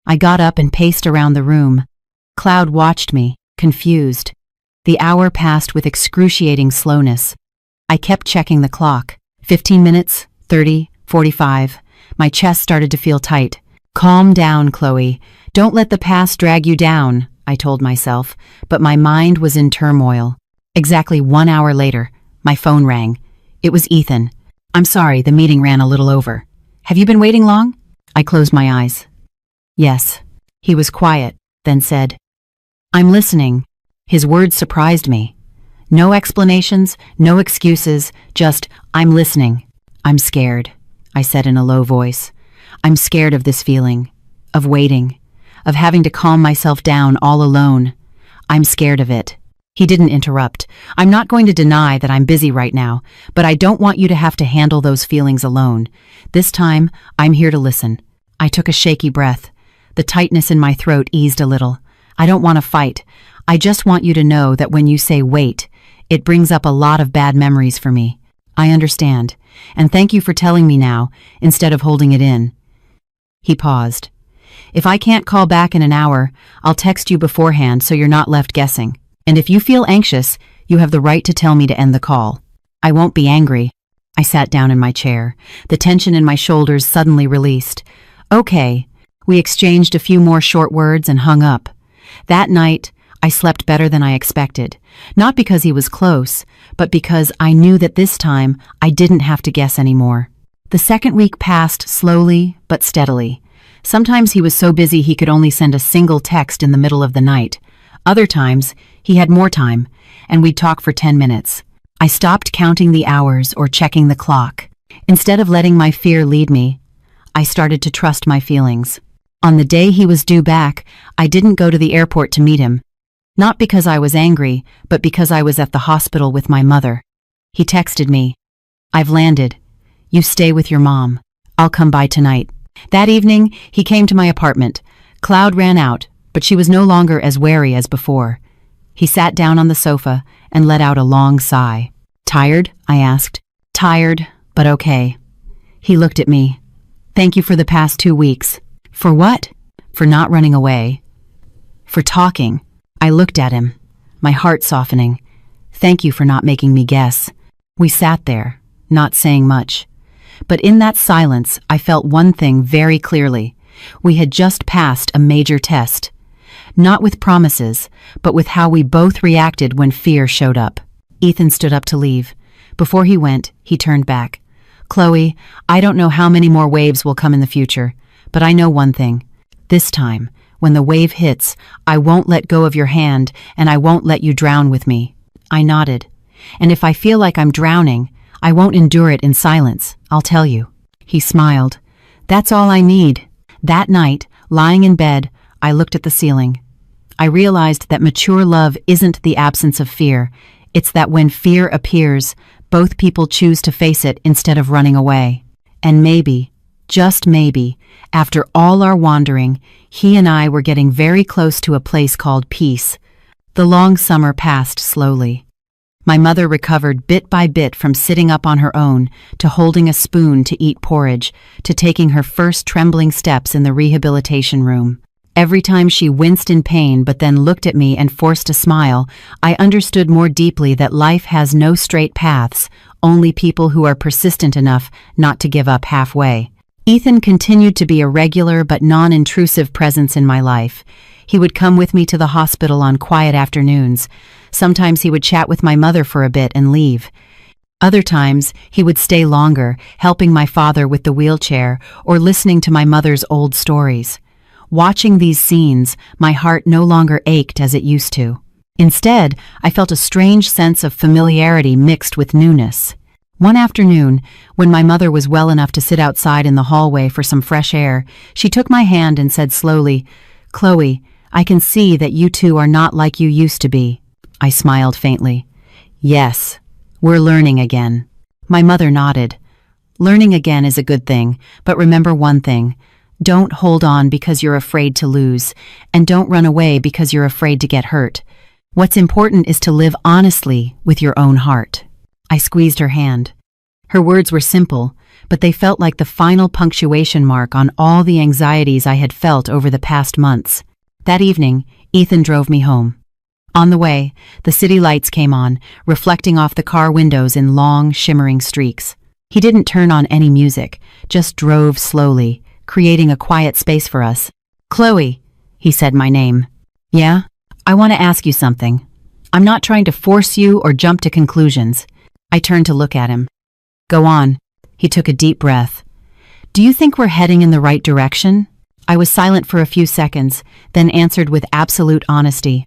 I got up and paced around the room. Cloud watched me, confused. The hour passed with excruciating slowness. I kept checking the clock. 15 minutes, 30, 45. My chest started to feel tight. "Calm down, Chloe. Don't let the past drag you down," I told myself, but my mind was in turmoil. Exactly 1 hour later, my phone rang. It was Ethan. "I'm sorry, the meeting ran a little over. Have you been waiting long?" I closed my eyes. "Yes." He was quiet, then said, "I'm listening." His words surprised me. No explanations, no excuses, just, "I'm listening." "I'm scared," I said in a low voice. "I'm scared of this feeling, of waiting, of having to calm myself down all alone. I'm scared of it." He didn't interrupt. "I'm not going to deny that I'm busy right now, but I don't want you to have to handle those feelings alone. This time, I'm here to listen." I took a shaky breath. The tightness in my throat eased a little. "I don't want to fight. I just want you to know that when you say wait, it brings up a lot of bad memories for me. I understand, and thank you for telling me now, instead of holding it in." He paused. "If I can't call back in an hour, I'll text you beforehand so you're not left guessing. And if you feel anxious, you have the right to tell me to end the call. I won't be angry." I sat down in my chair. The tension in my shoulders suddenly released. "Okay." We exchanged a few more short words and hung up. That night, I slept better than I expected. Not because he was close, but because I knew that this time I didn't have to guess anymore. The second week passed slowly but steadily. Sometimes he was so busy he could only send a single text in the middle of the night. Other times, he had more time, and we'd talk for 10 minutes. I stopped counting the hours or checking the clock. Instead of letting my fear lead me, I started to trust my feelings. On the day he was due back, I didn't go to the airport to meet him. Not because I was angry, but because I was at the hospital with my mother. He texted me, "I've landed. You stay with your mom. I'll come by tonight." That evening, he came to my apartment. Cloud ran out, but she was no longer as wary as before. He sat down on the sofa and let out a long sigh. "Tired?" I asked. "Tired, but okay." He looked at me. "Thank you for the past 2 weeks." "For what?" "For not running away. For talking." I looked at him, my heart softening. "Thank you for not making me guess." We sat there, not saying much. But in that silence, I felt one thing very clearly. We had just passed a major test. Not with promises, but with how we both reacted when fear showed up. Ethan stood up to leave. Before he went, he turned back. "Chloe, I don't know how many more waves will come in the future, but I know one thing. This time, when the wave hits, I won't let go of your hand and I won't let you drown with me." I nodded. "And if I feel like I'm drowning, I won't endure it in silence, I'll tell you." He smiled. "That's all I need." That night, lying in bed, I looked at the ceiling. I realized that mature love isn't the absence of fear. It's that when fear appears, both people choose to face it instead of running away. And maybe, just maybe, after all our wandering, he and I were getting very close to a place called peace. The long summer passed slowly. My mother recovered bit by bit from sitting up on her own, to holding a spoon to eat porridge, to taking her first trembling steps in the rehabilitation room. Every time she winced in pain but then looked at me and forced a smile, I understood more deeply that life has no straight paths, only people who are persistent enough not to give up halfway. Ethan continued to be a regular but non-intrusive presence in my life. He would come with me to the hospital on quiet afternoons. Sometimes he would chat with my mother for a bit and leave. Other times, he would stay longer, helping my father with the wheelchair or listening to my mother's old stories. Watching these scenes, my heart no longer ached as it used to. Instead, I felt a strange sense of familiarity mixed with newness. One afternoon, when my mother was well enough to sit outside in the hallway for some fresh air, she took my hand and said slowly, "Chloe, I can see that you two are not like you used to be." I smiled faintly. "Yes, we're learning again." My mother nodded. "Learning again is a good thing, but remember one thing. Don't hold on because you're afraid to lose, and don't run away because you're afraid to get hurt. What's important is to live honestly with your own heart." I squeezed her hand. Her words were simple, but they felt like the final punctuation mark on all the anxieties I had felt over the past months. That evening, Ethan drove me home. On the way, the city lights came on, reflecting off the car windows in long, shimmering streaks. He didn't turn on any music, just drove slowly, creating a quiet space for us. "Chloe," he said my name. "Yeah? I want to ask you something. I'm not trying to force you or jump to conclusions." I turned to look at him. "Go on." He took a deep breath. "Do you think we're heading in the right direction?" I was silent for a few seconds, then answered with absolute honesty.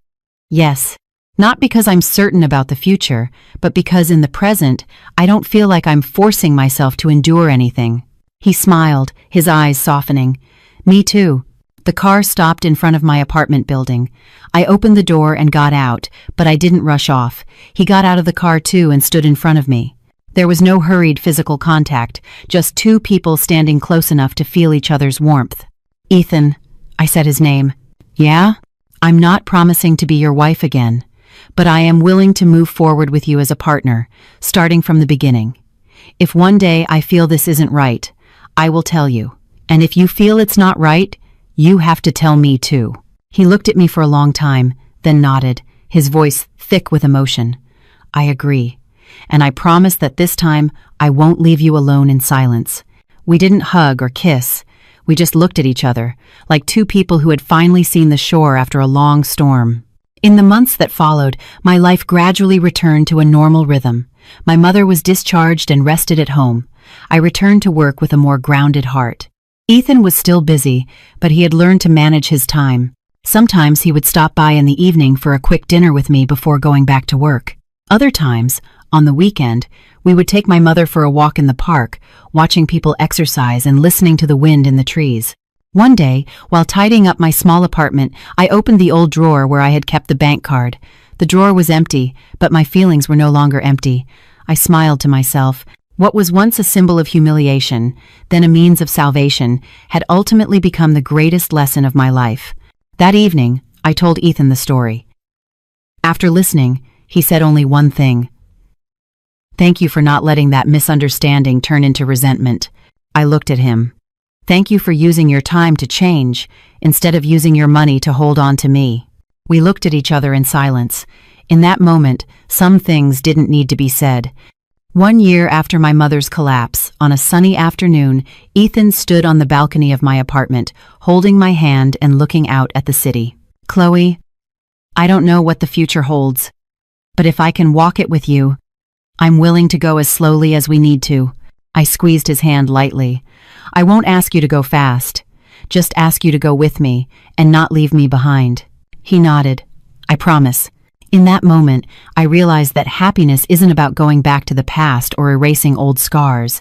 "Yes. Not because I'm certain about the future, but because in the present, I don't feel like I'm forcing myself to endure anything." He smiled, his eyes softening. "Me too." The car stopped in front of my apartment building. I opened the door and got out, but I didn't rush off. He got out of the car too and stood in front of me. There was no hurried physical contact, just two people standing close enough to feel each other's warmth. "Ethan," I said his name. "Yeah? I'm not promising to be your wife again, but I am willing to move forward with you as a partner, starting from the beginning. If one day I feel this isn't right, I will tell you. And if you feel it's not right, you have to tell me too." He looked at me for a long time, then nodded, his voice thick with emotion. "I agree. And I promise that this time I won't leave you alone in silence." We didn't hug or kiss. We just looked at each other, like two people who had finally seen the shore after a long storm. In the months that followed, my life gradually returned to a normal rhythm. My mother was discharged and rested at home. I returned to work with a more grounded heart. Ethan was still busy, but he had learned to manage his time. Sometimes he would stop by in the evening for a quick dinner with me before going back to work. Other times, on the weekend, we would take my mother for a walk in the park, watching people exercise and listening to the wind in the trees. One day, while tidying up my small apartment, I opened the old drawer where I had kept the bank card. The drawer was empty, but my feelings were no longer empty. I smiled to myself. What was once a symbol of humiliation, then a means of salvation, had ultimately become the greatest lesson of my life. That evening, I told Ethan the story. After listening, he said only one thing. "Thank you for not letting that misunderstanding turn into resentment." I looked at him. "Thank you for using your time to change, instead of using your money to hold on to me." We looked at each other in silence. In that moment, some things didn't need to be said. 1 year after my mother's collapse, on a sunny afternoon, Ethan stood on the balcony of my apartment, holding my hand and looking out at the city. Chloe, I don't know what the future holds, but if I can walk it with you, I'm willing to go as slowly as we need to. I squeezed his hand lightly. I won't ask you to go fast. Just ask you to go with me and not leave me behind. He nodded. I promise. In that moment, I realized that happiness isn't about going back to the past or erasing old scars.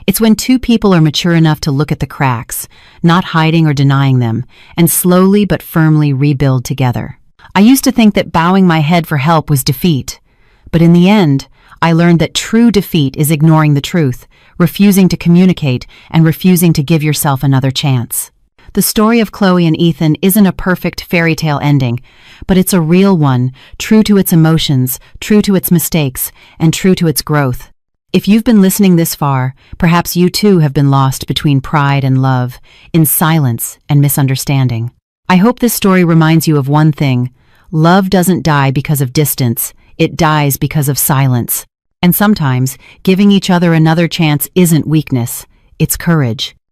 It's when two people are mature enough to look at the cracks, not hiding or denying them, and slowly but firmly rebuild together. I used to think that bowing my head for help was defeat, but in the end, I learned that true defeat is ignoring the truth, refusing to communicate, and refusing to give yourself another chance. The story of Chloe and Ethan isn't a perfect fairy tale ending, but it's a real one, true to its emotions, true to its mistakes, and true to its growth. If you've been listening this far, perhaps you too have been lost between pride and love, in silence and misunderstanding. I hope this story reminds you of one thing: love doesn't die because of distance, it dies because of silence. And sometimes, giving each other another chance isn't weakness, it's courage.